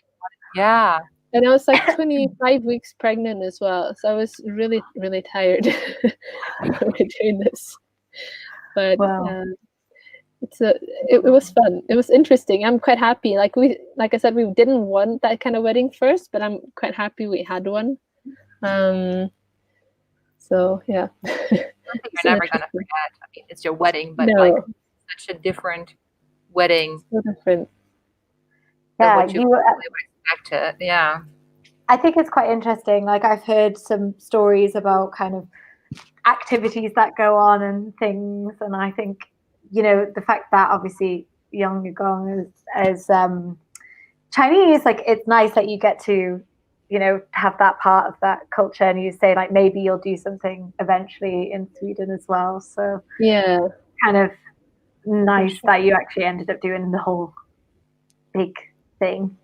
Yeah. And I was like 25 weeks pregnant as well, so I was really, really tired doing this. But it was fun. It was interesting. I'm quite happy. Like I said, we didn't want that kind of wedding first, but I'm quite happy we had one. So yeah. Something you're never gonna forget. I mean, it's your wedding, but like such a different wedding. So different. Yeah, what you expected. Yeah. I think it's quite interesting. Like I've heard some stories about kind of activities that go on and things, and I think, you know, the fact that obviously Yonggong is Chinese, like it's nice that you get to, you know, have that part of that culture, and you say like maybe you'll do something eventually in Sweden as well. So yeah, kind of nice that you actually ended up doing the whole big thing.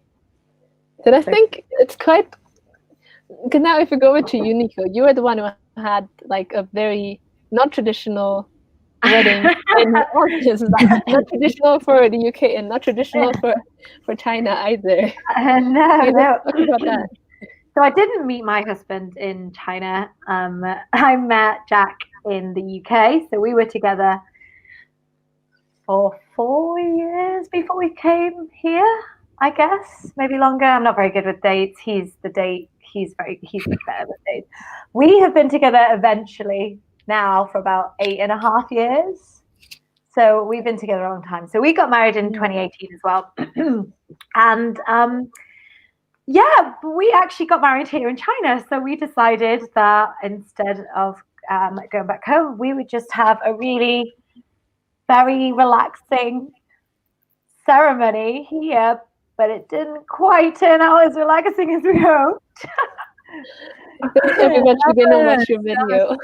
But I think it's quite, because now if we go over to Unico, you were the one who had like a very non-traditional wedding in not traditional for the UK and not traditional for China either. No. Talk about that. So I didn't meet my husband in China. I met Jack in the UK. So we were together for 4 years before we came here, I guess, maybe longer. I'm not very good with dates. He's much better with dates. We have been together eventually now for about 8.5 years. So we've been together a long time. So we got married in 2018 as well. And we actually got married here in China. So we decided that instead of going back home, we would just have a really very relaxing ceremony here, but it didn't quite turn out as relaxing as we hoped. Everyone should go and watch your video.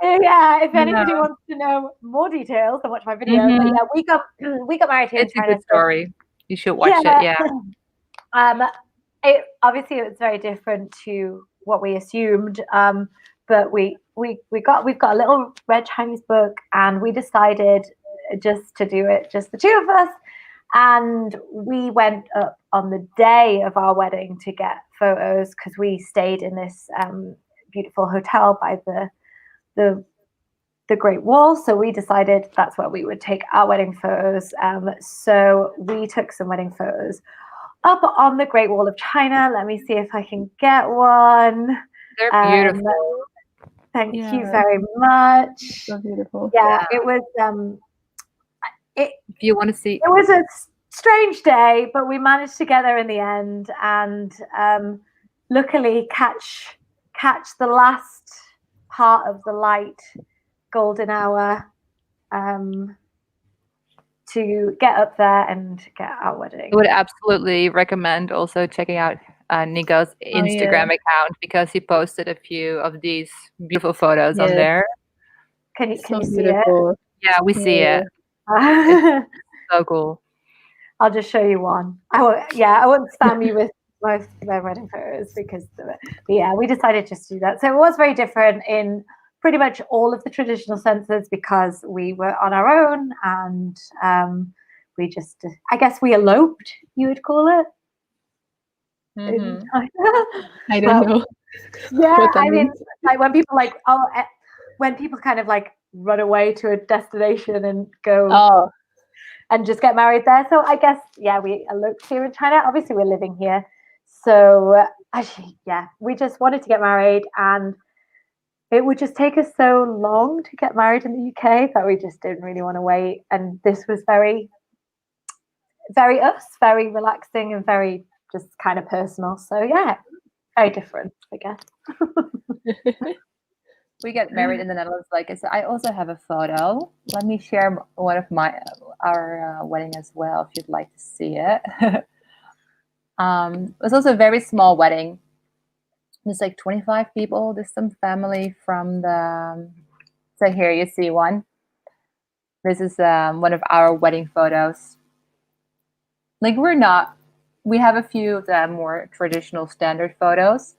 Yeah, if anybody wants to know more details, then watch my video. But yeah, we got married here in China. It's a good story. You should watch it. Yeah. Obviously it was very different to what we assumed. But we've got a little red Chinese book, and we decided just to do it, just the two of us. And we went up on the day of our wedding to get photos because we stayed in this beautiful hotel by the Great Wall. So we decided that's where we would take our wedding photos. So we took some wedding photos up on the Great Wall of China. Let me see if I can get one. They're beautiful. Thank you very much. So beautiful. Yeah, it was. If you want to see, it was a strange day, but we managed to get there in the end, and luckily catch the last part of the light golden hour to get up there and get our wedding. I would absolutely recommend also checking out Nico's Instagram account, because he posted a few of these beautiful photos on there. Can you see beautiful. it? Yeah, we see it. It's so cool. I'll just show you one. I won't spam you with most of their wedding photos because of it. But yeah, we decided just to do that. So it was very different in pretty much all of the traditional senses because we were on our own, and we just, I guess we eloped, you would call it. Mm-hmm. I don't know. Yeah, I mean, like when people kind of like run away to a destination and go and just get married there. So I guess, yeah, we eloped here in China. Obviously, we're living here. So actually, yeah, we just wanted to get married, and it would just take us so long to get married in the UK that we just didn't really want to wait. And this was very, very us, very relaxing and very just kind of personal. So yeah, very different, I guess. We get married in the Netherlands. Like I said, I also have a photo. Let me share one of our wedding as well, if you'd like to see it. It was also a very small wedding. There's like 25 people. There's some family from the. So here you see one. This is one of our wedding photos. Like we have a few of the more traditional standard photos.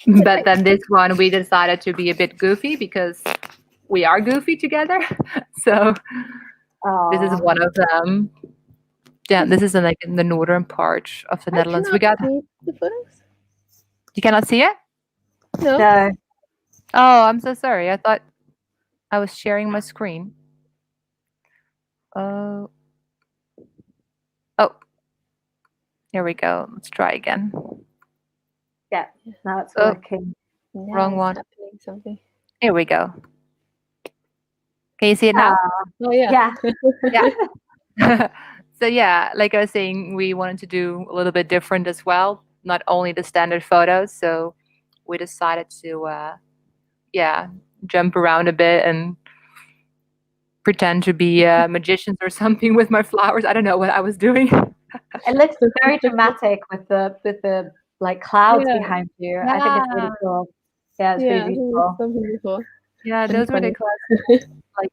But then this one, we decided to be a bit goofy because we are goofy together. So this is one of them. Yeah, this is in the northern part of the Netherlands. We got see the photos. You cannot see it? No. Oh, I'm so sorry. I thought I was sharing my screen. Oh, here we go. Let's try again. Yeah, now it's working. Wrong one. Something. Here we go. Can you see it now? Oh yeah. Yeah. So yeah, like I was saying, we wanted to do a little bit different as well. Not only the standard photos. So we decided to, jump around a bit and pretend to be magicians or something with my flowers. I don't know what I was doing. It looks very dramatic with the like clouds behind you. I think it's really cool. Yeah, it's really beautiful. It's so beautiful. Yeah, those were the clouds like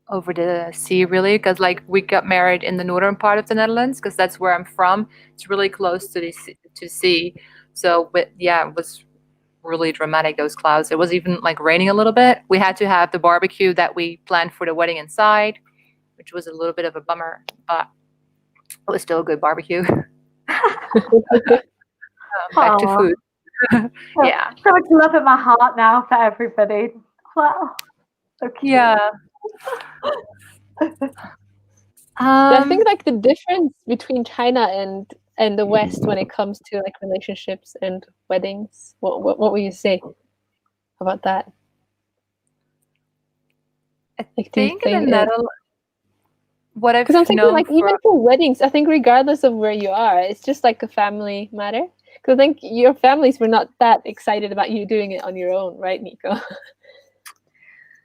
over the sea, really, because like we got married in the northern part of the Netherlands, because that's where I'm from. It's really close to the sea. So, but yeah, it was really dramatic, those clouds. It was even like raining a little bit. We had to have the barbecue that we planned for the wedding inside, which was a little bit of a bummer, but it was still a good barbecue. Back to food. Yeah. So much love in my heart now for everybody. Wow. So cute. Yeah. I think like the difference between China and the West when it comes to like relationships and weddings. What would you say about that? I think in the Netherlands, what I've because I'm thinking known like even for weddings, I think regardless of where you are, it's just like a family matter. Because I think your families were not that excited about you doing it on your own, right, Nico?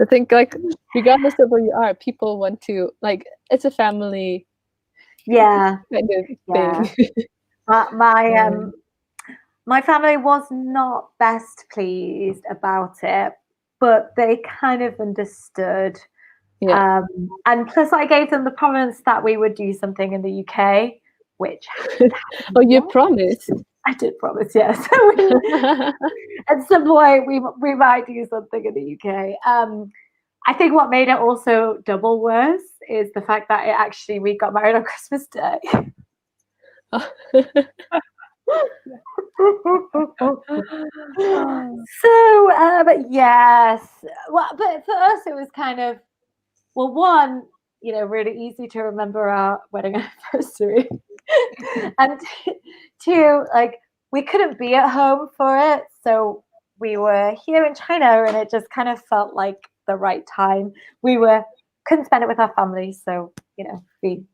I think like regardless of where you are, people want to like it's a family. Yeah. Kind of thing. My family was not best pleased about it, but they kind of understood. Yeah. And plus, I gave them the promise that we would do something in the UK, which Oh, you promised. I did promise, yes. At some point, we might do something in the UK. I think what made it also double worse is the fact that we got married on Christmas Day. So, but yes, well, but for us, it was kind of, well, one, really easy to remember our wedding anniversary, and two, like we couldn't be at home for it, so we were here in China, and it just kind of felt like the right time. We couldn't spend it with our family, so we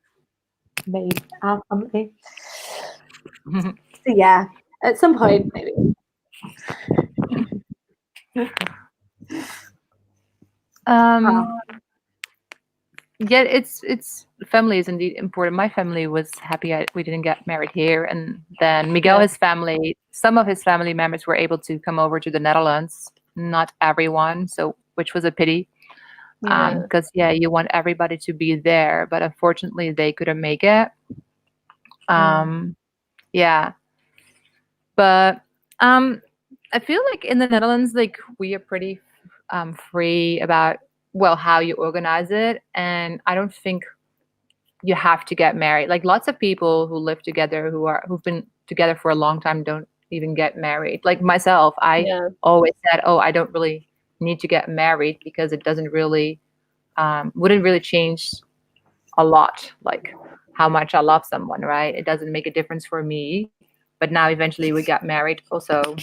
made our family. So yeah, at some point maybe. Yeah, it's family is indeed important. My family was happy we didn't get married here, and then Miguel, his family, some of his family members were able to come over to the Netherlands. Not everyone, so which was a pity. Because you want everybody to be there, but unfortunately they couldn't make it. Yeah, but I feel like in the Netherlands, like we are pretty free about how you organize it, and I don't think you have to get married. Like lots of people who live together who've been together for a long time don't even get married. Like myself, I always said, oh, I don't really need to get married because it doesn't really wouldn't really change a lot, like how much I love someone, right? It doesn't make a difference for me. But now eventually we got married also,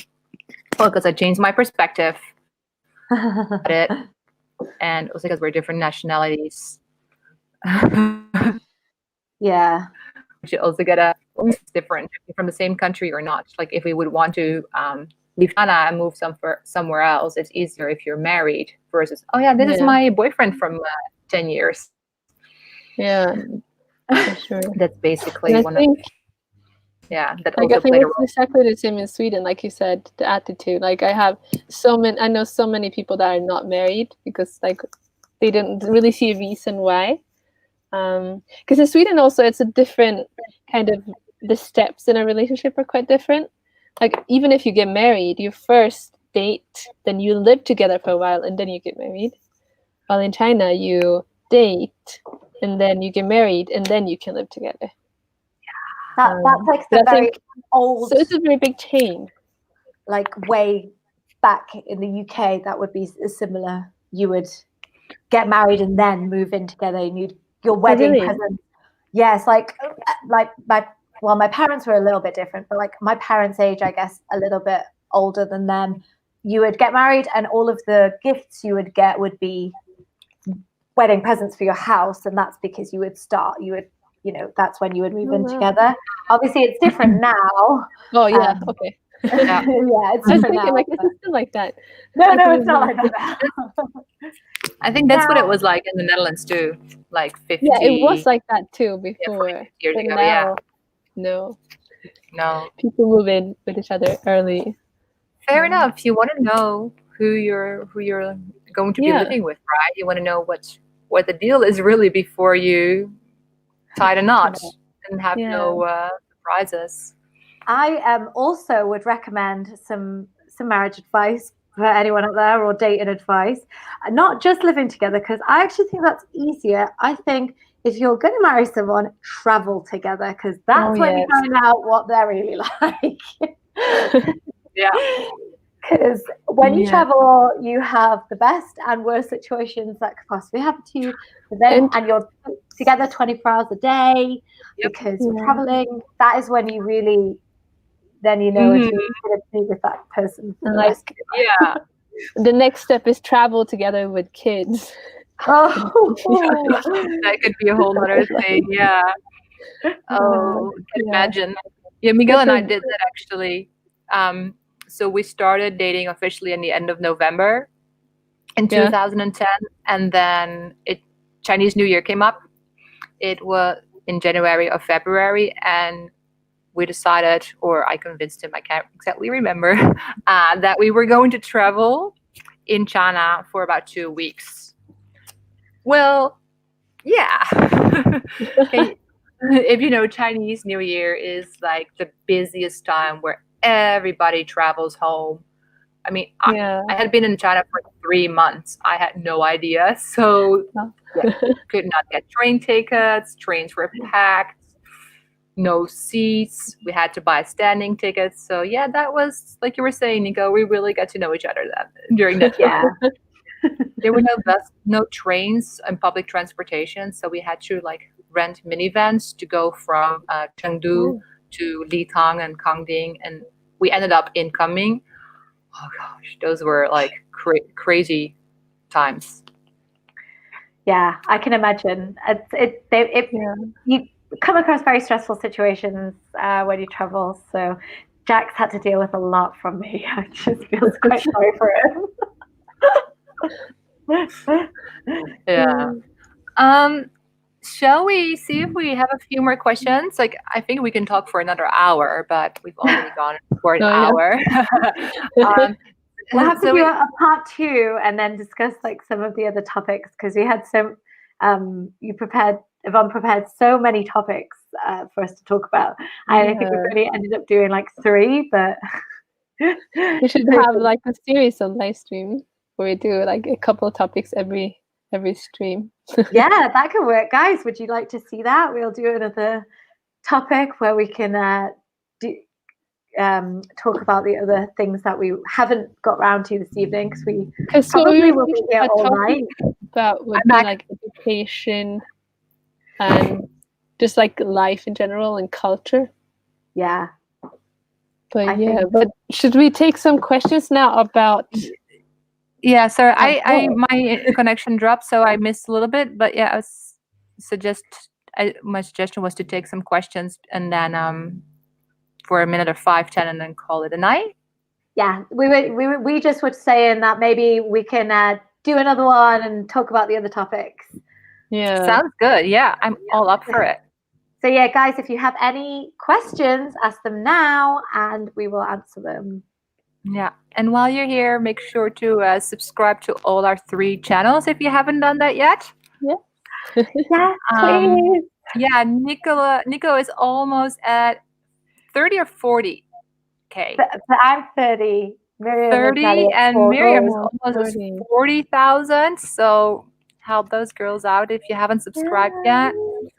because I changed my perspective about it, and also because we're different nationalities. Yeah. You also get it's different if you're from the same country or not. Like if we would want to leave China and move somewhere else, it's easier if you're married versus, oh yeah, this is my boyfriend from 10 years. Yeah, for sure. That's basically and I think, that like, also I think played a it's role. exactly the same in Sweden, like you said, the attitude. Like I know so many people that are not married because like they didn't really see a reason why. Because in Sweden also it's a different kind of, the steps in a relationship are quite different. Like even if you get married, you first date, then you live together for a while, and then you get married. While in China, you date, and then you get married, and then you can live together. That's like the very old. So it's a very big change. Like way back in the UK, that would be similar. You would get married and then move in together. You need your wedding present. Yes, like my parents were a little bit different, but like my parents' age, I guess, a little bit older than them. You would get married, and all of the gifts you would get would be wedding presents for your house, and that's because that's when you would move in together. Obviously, it's different now. Oh yeah, okay. Yeah, it's different now. Like, is it still like that? No, it's not like that. I think that's what it was like in the Netherlands too, like 50. Yeah, it was like that too before. Years ago, now, no. People move in with each other early. Fair enough. You want to know who you're going to be living with, right? You want to know what the deal is really before you tie the knot and have no surprises. I also would recommend some marriage advice for anyone out there, or dating advice, not just living together, because I actually think that's easier. I think if you're going to marry someone, travel together, because that's when you find out what they're really like. Yeah. Because when you travel, you have the best and worst situations that could possibly happen to you. And you're together 24 hours a day because you're traveling. That is when you really, then if you're going to be with that person. The next step is travel together with kids. That could be a whole other thing. Yeah. Oh, can imagine. Yeah, Miguel and I did that actually. So we started dating officially in the end of November in 2010, and then Chinese New Year came up. It was in January or February, and we decided, or I convinced him, I can't exactly remember, that we were going to travel in China for about 2 weeks. Well, yeah. Okay. If you know, Chinese New Year is like the busiest time where everybody travels home. I mean, Yeah. I had been in China for 3 months. I had no idea. So, yeah, could not get train tickets. Trains were packed, no seats. We had to buy standing tickets. So, yeah, that was, like you were saying, Nico, we really got to know each other during that Yeah. time. There were no trains and public transportation. So, we had to like rent minivans to go from Chengdu to Litang and Kangding. And we ended up in Kunming. Oh gosh, those were like crazy times. Yeah, I can imagine. You come across very stressful situations when you travel. So Jack's had to deal with a lot from me. I just feel quite sorry for him. Yeah. Shall we see if we have a few more questions? Like, I think we can talk for another hour, but we've already gone for an hour. We'll have to do a part 2 and then discuss like some of the other topics, because we had Yvonne prepared so many topics for us to talk about. I think we only ended up doing like 3, but we should have like a series on live stream where we do like a couple of topics every stream. Yeah, that could work. Guys, would you like to see that? We'll do another topic where we can talk about the other things that we haven't got round to this evening, because we probably will be here all night. But would be like education and just like life in general and culture. Yeah. But but should we take some questions now about? Yeah, sorry, I my connection dropped, so I missed a little bit. But yeah, my suggestion was to take some questions and then for a minute or 5-10 and then call it a night. Yeah, we just were saying that maybe we can do another one and talk about the other topics. Yeah, sounds good. Yeah, I'm all up for it. So yeah, guys, if you have any questions, ask them now and we will answer them. Yeah, and while you're here, make sure to subscribe to all our 3 channels if you haven't done that yet. Yeah. Yes, please. Yeah, Nico is almost at 30 or 40K. I'm 30. Miriam 30, and 40. Miriam is almost 40,000. So help those girls out if you haven't subscribed yet.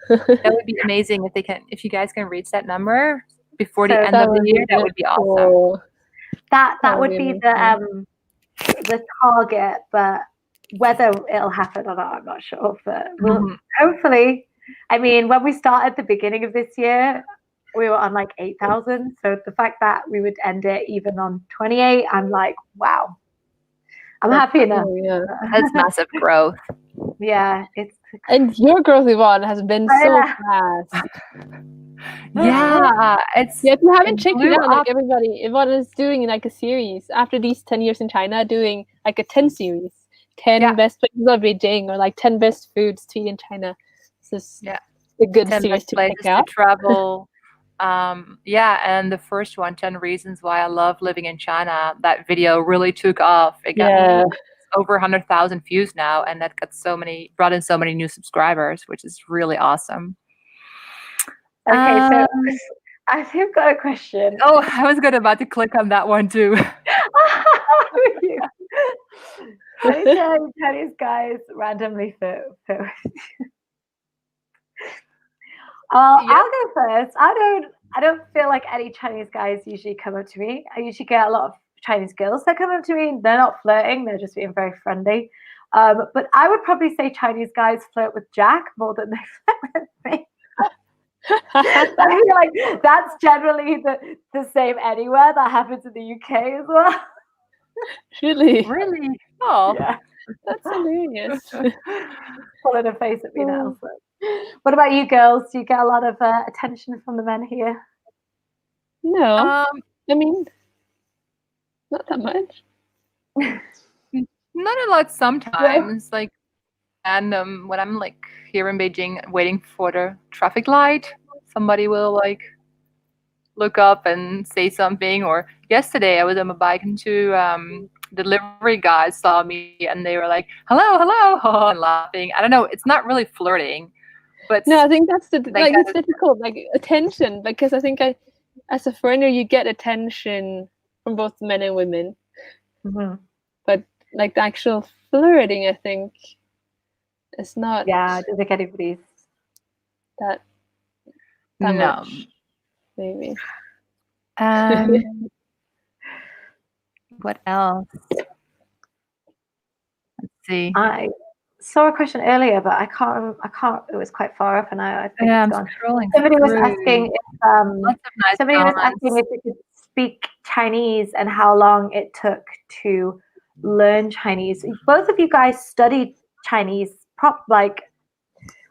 That would be amazing if you guys can reach that number before the end of the year. That would be awesome. That would be the target, but whether it'll happen or not, I'm not sure. But hopefully, I mean, when we started the beginning of this year, we were on like 8,000. So the fact that we would end it even on 28, I'm like, wow. I'm happy enough. Yeah. That's massive growth. Yeah, and your growth, Yvonne, has been so fast. Yeah, if you haven't checked it out, like everybody, Yvonne is doing like a series after these 10 years in China, doing like a 10 series, 10 best places of Beijing, or like 10 best foods to eat in China. This is a good series to check out. To travel. And the first one, 10 reasons why I love living in China. That video really took off. It got over 100,000 views now, and that brought in so many new subscribers, which is really awesome. Okay, so I've got a question. Oh, I was about to click on that one too. Let me tell you, Chinese guys randomly fit. I'll go first. I don't feel like any Chinese guys usually come up to me. I usually get a lot of Chinese girls that come up to me. They're not flirting. They're just being very friendly. But I would probably say Chinese guys flirt with Jack more than they flirt with me. I feel like that's generally the same anywhere. That happens in the UK as well. Really? Oh, yeah. That's hilarious. Pulling a face at me now. So. What about you girls? Do you get a lot of attention from the men here? No. I mean, not that much. Not a lot sometimes. Like, and when I'm like here in Beijing waiting for the traffic light, somebody will like look up and say something. Or yesterday I was on my bike into delivery guys saw me and they were like, "Hello, hello," and laughing. I don't know. It's not really flirting, but No, I think that's the like it's difficult, like attention, because I think as a foreigner you get attention from both men and women, but like the actual flirting, I think, is not Yeah, I don't think anybody's. that no. much, maybe. What else? Let's see. I saw a question earlier, but I can't. It was quite far off, and I think Yeah, it's I'm gone. scrolling Somebody was through. asking if Lots of nice somebody was comments. asking if you could speak Chinese and how long it took to learn Chinese. Both of you guys studied Chinese, like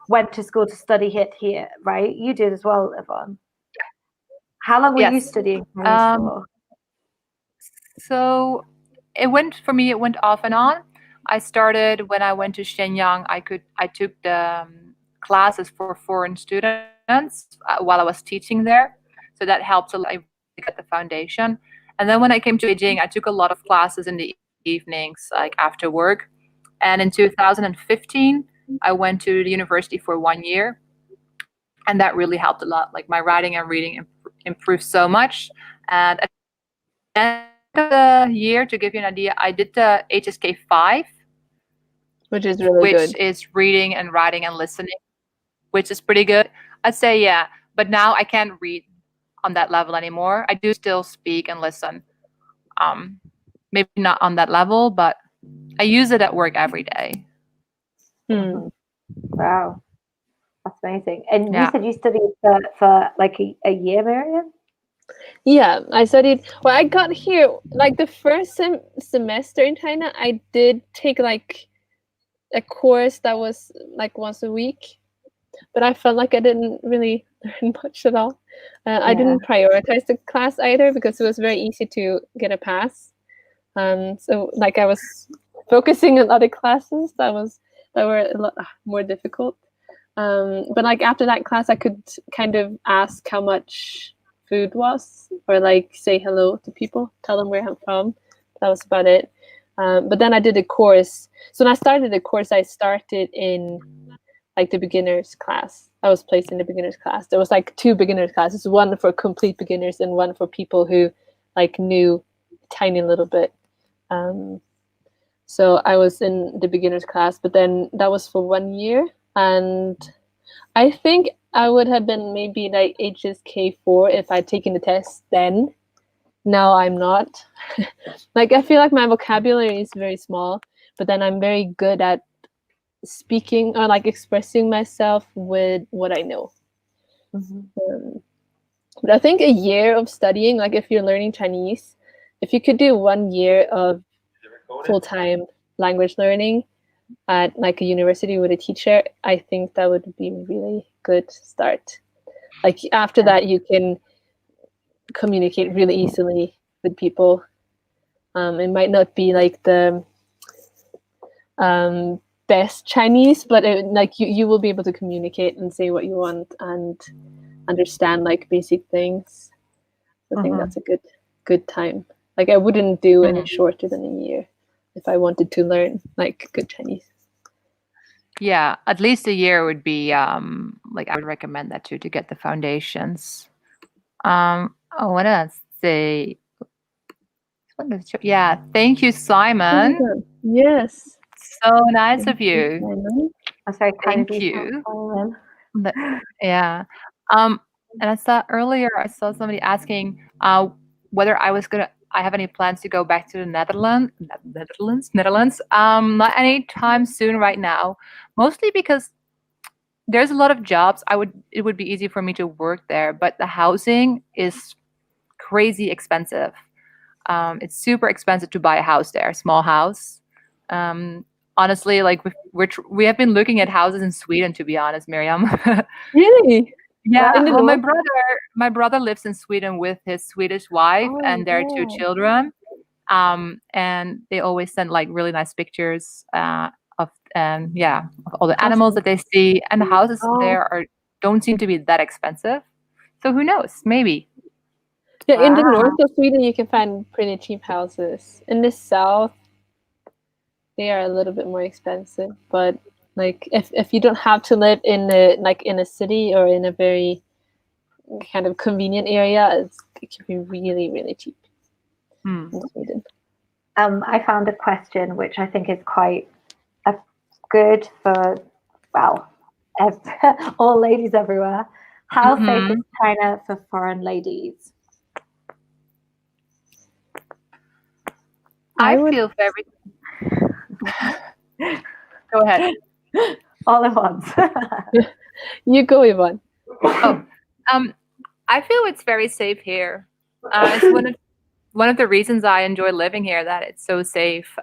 went to school to study it here, right? You did as well, Yvonne. How long were you Yes. studying Chinese for? So it went off and on. I started when I went to Shenyang. I took the classes for foreign students while I was teaching there, so that helped a lot. I got the foundation, and then when I came to Beijing, I took a lot of classes in the evenings, like after work. And in 2015, I went to the university for 1 year, and that really helped a lot. Like my writing and reading improved so much. And at the end of the year, to give you an idea, I did the HSK 5, Which is really which good. is reading and writing and listening, which is pretty good. I'd say, yeah. But now I can't read on that level anymore. I do still speak and listen. Maybe not on that level, but I use it at work every day. Wow, that's amazing. And you Yeah. said you studied for like a year, Miriam? Yeah, I studied. Well, I got here like the first semester in China. I did take like a course that was like once a week, but I felt like I didn't really learn much at all. I didn't prioritize the class either because it was very easy to get a pass. So like I was focusing on other classes that were a lot more difficult. But like after that class, I could kind of ask how much food was, or like say hello to people, tell them where I'm from. That was about it. But then I did a course. So when I started the course, I started in like the beginners class. I was placed in the beginners class. There was like 2 beginners classes, one for complete beginners and one for people who like knew a tiny little bit. So I was in the beginners class, but then that was for 1 year, and I think I would have been maybe like HSK4 if I'd taken the test then. Now I'm not. Like I feel like my vocabulary is very small, but then I'm very good at speaking or like expressing myself with what I know. But I think a year of studying, like if you're learning Chinese, if you could do 1 year of full-time language learning at like a university with a teacher, I think that would be a really good start. Like after that, you can communicate really easily with people. It might not be like the best Chinese, but like you will be able to communicate and say what you want and understand like basic things. I think that's a good time. Like I wouldn't do any shorter than a year if I wanted to learn like good Chinese. Yeah, at least a year would be like I would recommend that too, to get the foundations. What else? Say, yeah, thank you, Simon. Oh, yes, so nice of you. I'm sorry, Thank you. Yeah. And I saw somebody asking whether I have any plans to go back to the Netherlands. Not anytime soon right now. Mostly because there's a lot of jobs. It would be easy for me to work there, but the housing is crazy expensive. It's super expensive to buy a house there, a small house. Honestly, like we have been looking at houses in Sweden, to be honest, Miriam. Really? Yeah. In the Well, north? my brother lives in Sweden with his Swedish wife and their 2 children. And they always send like really nice pictures of all the animals that they see, and the houses there don't seem to be that expensive. So who knows? Maybe. Yeah, in the Wow. north of Sweden, you can find pretty cheap houses. In the south, they are a little bit more expensive. But like, if you don't have to live in a city or in a very kind of convenient area, it can be really, really cheap in Sweden. I found a question which I think is quite good for, well, all ladies everywhere. How safe is China for foreign ladies? I feel very. Go ahead. All at once. You go, Yvonne. Oh, I feel it's very safe here. It's one of the reasons I enjoy living here, that it's so safe.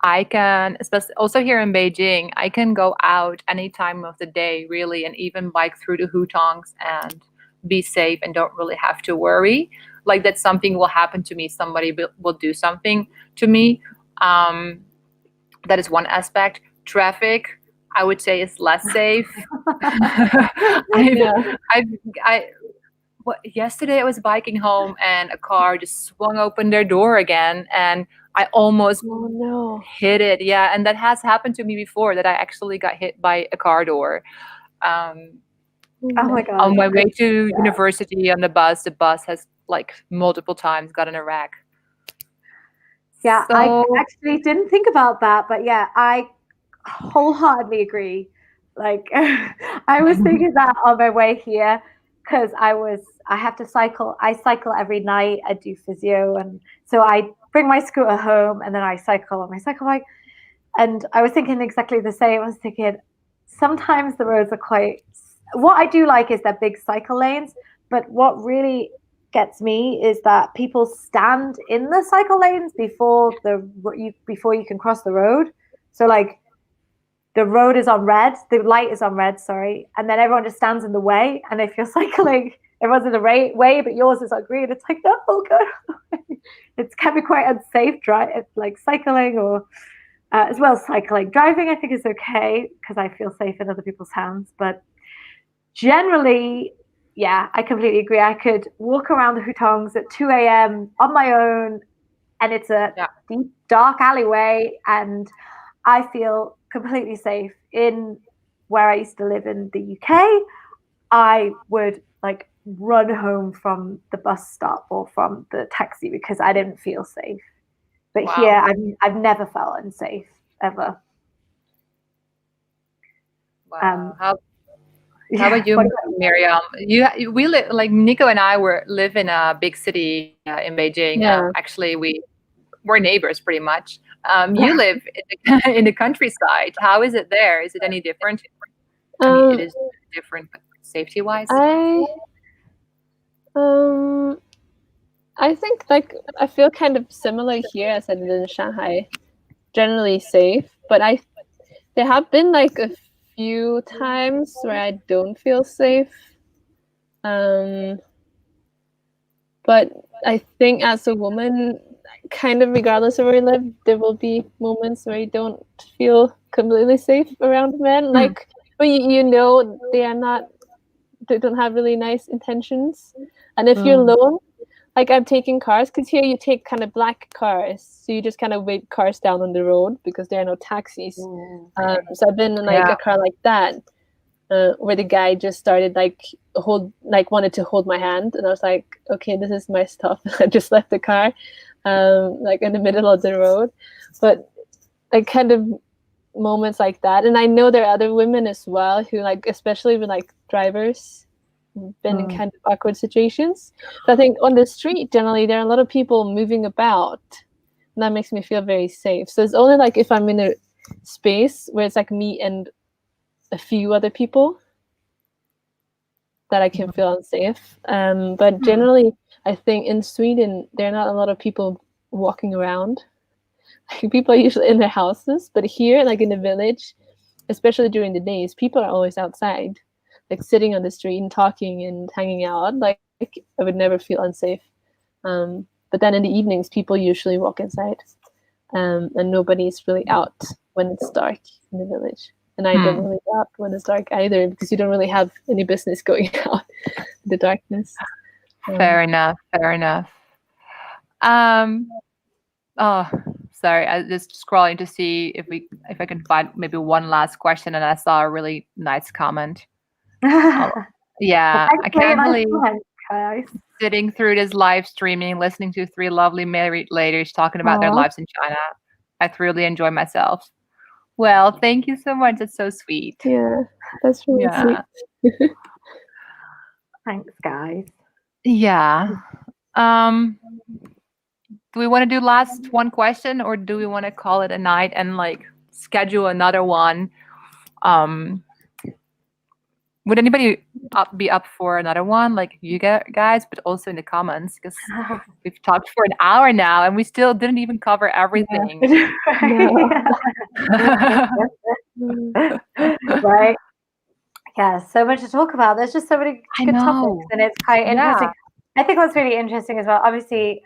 I can, especially also here in Beijing, I can go out any time of the day, really, and even bike through the hutongs and be safe and don't really have to worry like that something will happen to me. Somebody will do something to me. That is one aspect. Traffic, I would say, is less safe. Yesterday I was biking home and a car just swung open their door again, and I almost hit it. Yeah, and that has happened to me before, that I actually got hit by a car door. Oh my God. On my way to university on the bus has like multiple times got in a wreck. Yeah, I actually didn't think about that, but yeah, I wholeheartedly agree. Like, I was thinking that on my way here, because I have to cycle. I cycle every night. I do physio, and so I bring my scooter home, and then I cycle on my cycle bike. And I was thinking exactly the same. I was thinking sometimes the roads are quite. What I do like is they're big cycle lanes, but what really gets me is that people stand in the cycle lanes before you can cross the road. So like the road is on red, the light is on red, sorry, and then everyone just stands in the way. And if you're cycling, everyone's in the way, but yours is on green. It's like, no, go. It can be quite unsafe, like cycling or as well as cycling. Driving, I think, is okay because I feel safe in other people's hands, but generally, yeah, I completely agree. I could walk around the hutongs at 2 a.m. on my own, and it's a deep, dark alleyway, and I feel completely safe. In where I used to live in the UK, I would like run home from the bus stop or from the taxi because I didn't feel safe. But here, I've never felt unsafe ever. Wow. How about you, Miriam? We live, like Nico and I live in a big city in Beijing. Yeah. Actually, we're neighbors pretty much. You live in the countryside. How is it there? Is it any different? I mean, it is different safety-wise. I think like I feel kind of similar here as I did in Shanghai. Generally safe, but there have been like a few times where I don't feel safe. But I think as a woman, kind of regardless of where you live, there will be moments where you don't feel completely safe around men. Like, but you know they don't have really nice intentions. And if you're alone, like I'm taking cars, because here you take kind of black cars, so you just kind of wait cars down on the road because there are no taxis. So I've been in like a car like that, where the guy just started wanted to hold my hand, and I was like, okay, this is my stuff. I just left the car, like in the middle of the road. But like kind of moments like that, and I know there are other women as well who like, especially with like drivers, been in kind of awkward situations. But I think on the street generally there are a lot of people moving about, and that makes me feel very safe. So it's only like if I'm in a space where it's like me and a few other people that I can feel unsafe. But generally I think in Sweden there are not a lot of people walking around. Like, people are usually in their houses, but here, like in the village, especially during the days, people are always outside, like sitting on the street and talking and hanging out. Like I would never feel unsafe. But then in the evenings, people usually walk inside, and nobody's really out when it's dark in the village. And I don't really go out when it's dark either, because you don't really have any business going out in the darkness. Fair enough. Fair enough. Um. Oh, sorry. I was just scrolling to see if I can find maybe one last question, and I saw a really nice comment. Oh, Well, yeah, thanks I for your can't nice believe comments, guys. sitting through this live streaming, listening to three lovely married ladies talking about their Aw. lives in China. I thoroughly enjoy myself. Well, thank you so much. That's so sweet. Yeah, that's really Yeah. sweet. Thanks, guys. Yeah. Do we want to do last one question, or do we want to call it a night and like schedule another one? Um, would anybody be up for another one, like you guys, but also in the comments, because we've talked for an hour now and we still didn't even cover everything. No. Right? Yeah, so much to talk about. There's just so many I good know. topics, and it's quite interesting. Yeah. I think what's really interesting as well, obviously,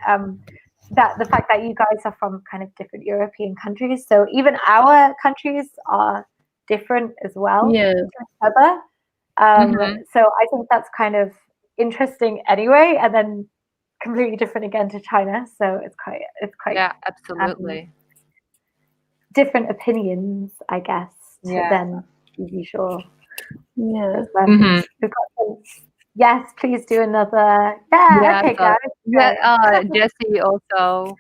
that the fact that you guys are from kind of different European countries, so even our countries are different as well Yeah. to each other. So I think that's kind of interesting anyway, and then completely different again to China. So it's quite Yeah, absolutely. different opinions, I guess, Yeah. than usual. Yeah. We've got some, yes, please do another. Yeah, okay, guys. Yeah, Jesse also.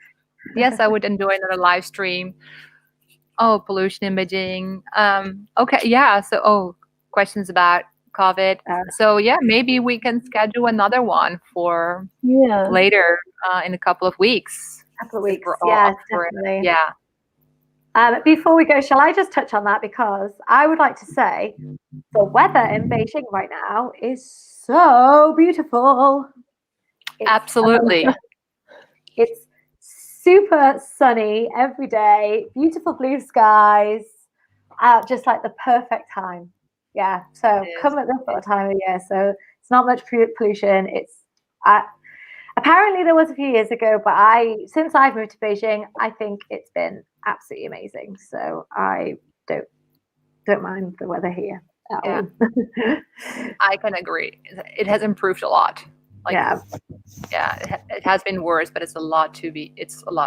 Yes, I would enjoy another live stream. Oh, pollution in Beijing. Okay, yeah. So, questions about COVID. So yeah, maybe we can schedule another one for later in a couple of weeks. Couple of weeks. We're all Yes, up for it. definitely. Yeah. Before we go, shall I just touch on that, because I would like to say the weather in Beijing right now is so beautiful. Absolutely. It's super sunny every day, beautiful blue skies, just like the perfect time. Yeah, so come at this sort of time of year. So it's not much pollution. It's apparently there was a few years ago, but since I've moved to Beijing, I think it's been absolutely amazing. So I don't mind the weather here at all. I can agree. It has improved a lot. Like, it has been worse, but it's a lot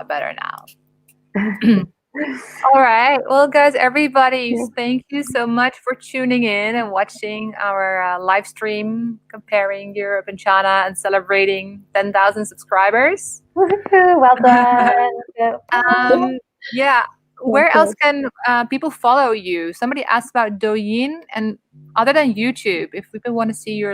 better now. All right. Well, guys, everybody, thank you so much for tuning in and watching our live stream comparing Europe and China and celebrating 10,000 subscribers. Well done. Yeah. Where else can people follow you? Somebody asked about Douyin, and other than YouTube, if people want to see your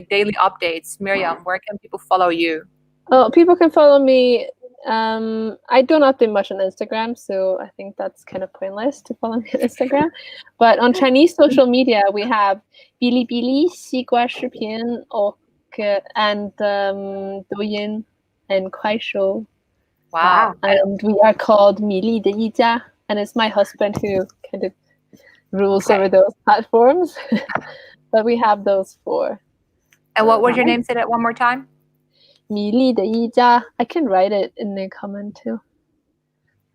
daily updates, Miriam, where can people follow you? Oh, people can follow me. I don't update much on Instagram, so I think that's kind of pointless to follow me on Instagram. But on Chinese social media, we have Bilibili, 西瓜视频, and Douyin and Kuaishou. Wow. And we are called 米粒的一家, and it's my husband who kind of rules over those platforms. But we have those four. And what was your name? Say that one more time. 米粒的一家. I can write it in the comment too.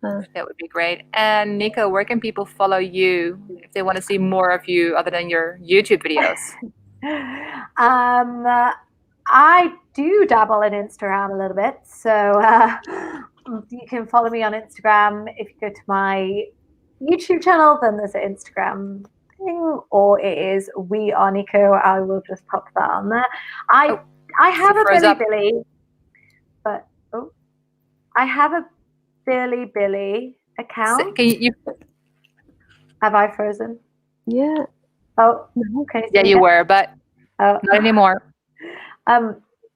That would be great. And Nico, where can people follow you if they want to see more of you other than your YouTube videos? I do dabble in Instagram a little bit. So you can follow me on Instagram. If you go to my YouTube channel, then there's an Instagram thing, or it is We Are Nico. I will just pop that on there. I have a Bilibili, but I have a Bilibili account. Have I frozen? Yeah. Oh, okay. Yeah, you were, but not anymore. I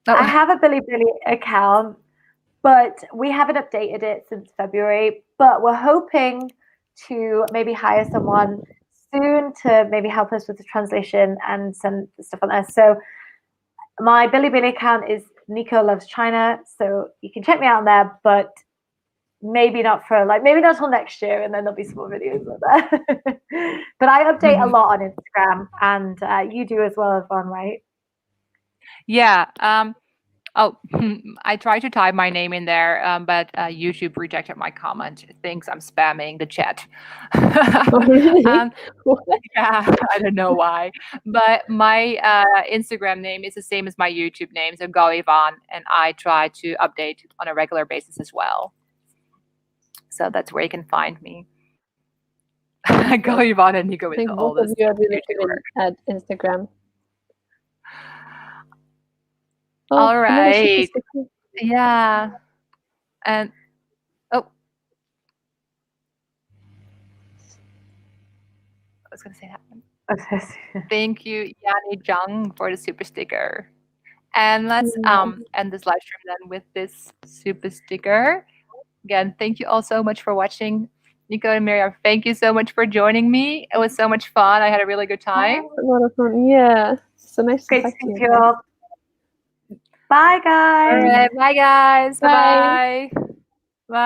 have a Bilibili account, but we haven't updated it since February. But we're hoping to maybe hire someone soon to maybe help us with the translation and send the stuff on there. So my Bilibili account is Nico Loves China, so you can check me out on there, but maybe not till next year, and then there'll be some more videos on there. But I update a lot on Instagram, and you do as well, Yvonne, right? Yeah. Oh, I tried to type my name in there, but YouTube rejected my comment. It thinks I'm spamming the chat. Oh, really? um, What? yeah, I don't know why. But my Instagram name is the same as my YouTube name, so Go Yvonne, and I try to update on a regular basis as well. So that's where you can find me. Go Yvonne and Nico I is think the both of oldest you are really YouTuber. good at Instagram. All Oh, another super right. sticker. Yeah. And oh, I was gonna say that one. Thank you, Yani Jung, for the super sticker. And let's Yeah. end this live stream then with this super sticker. Again, thank you all so much for watching. Nico and Miriam, thank you so much for joining me. It was so much fun. I had a really good time. A lot of fun. Yeah. So nice to Great to talk to meet you you guys. all. Bye, guys. All right. Bye, guys. Bye. Bye-bye.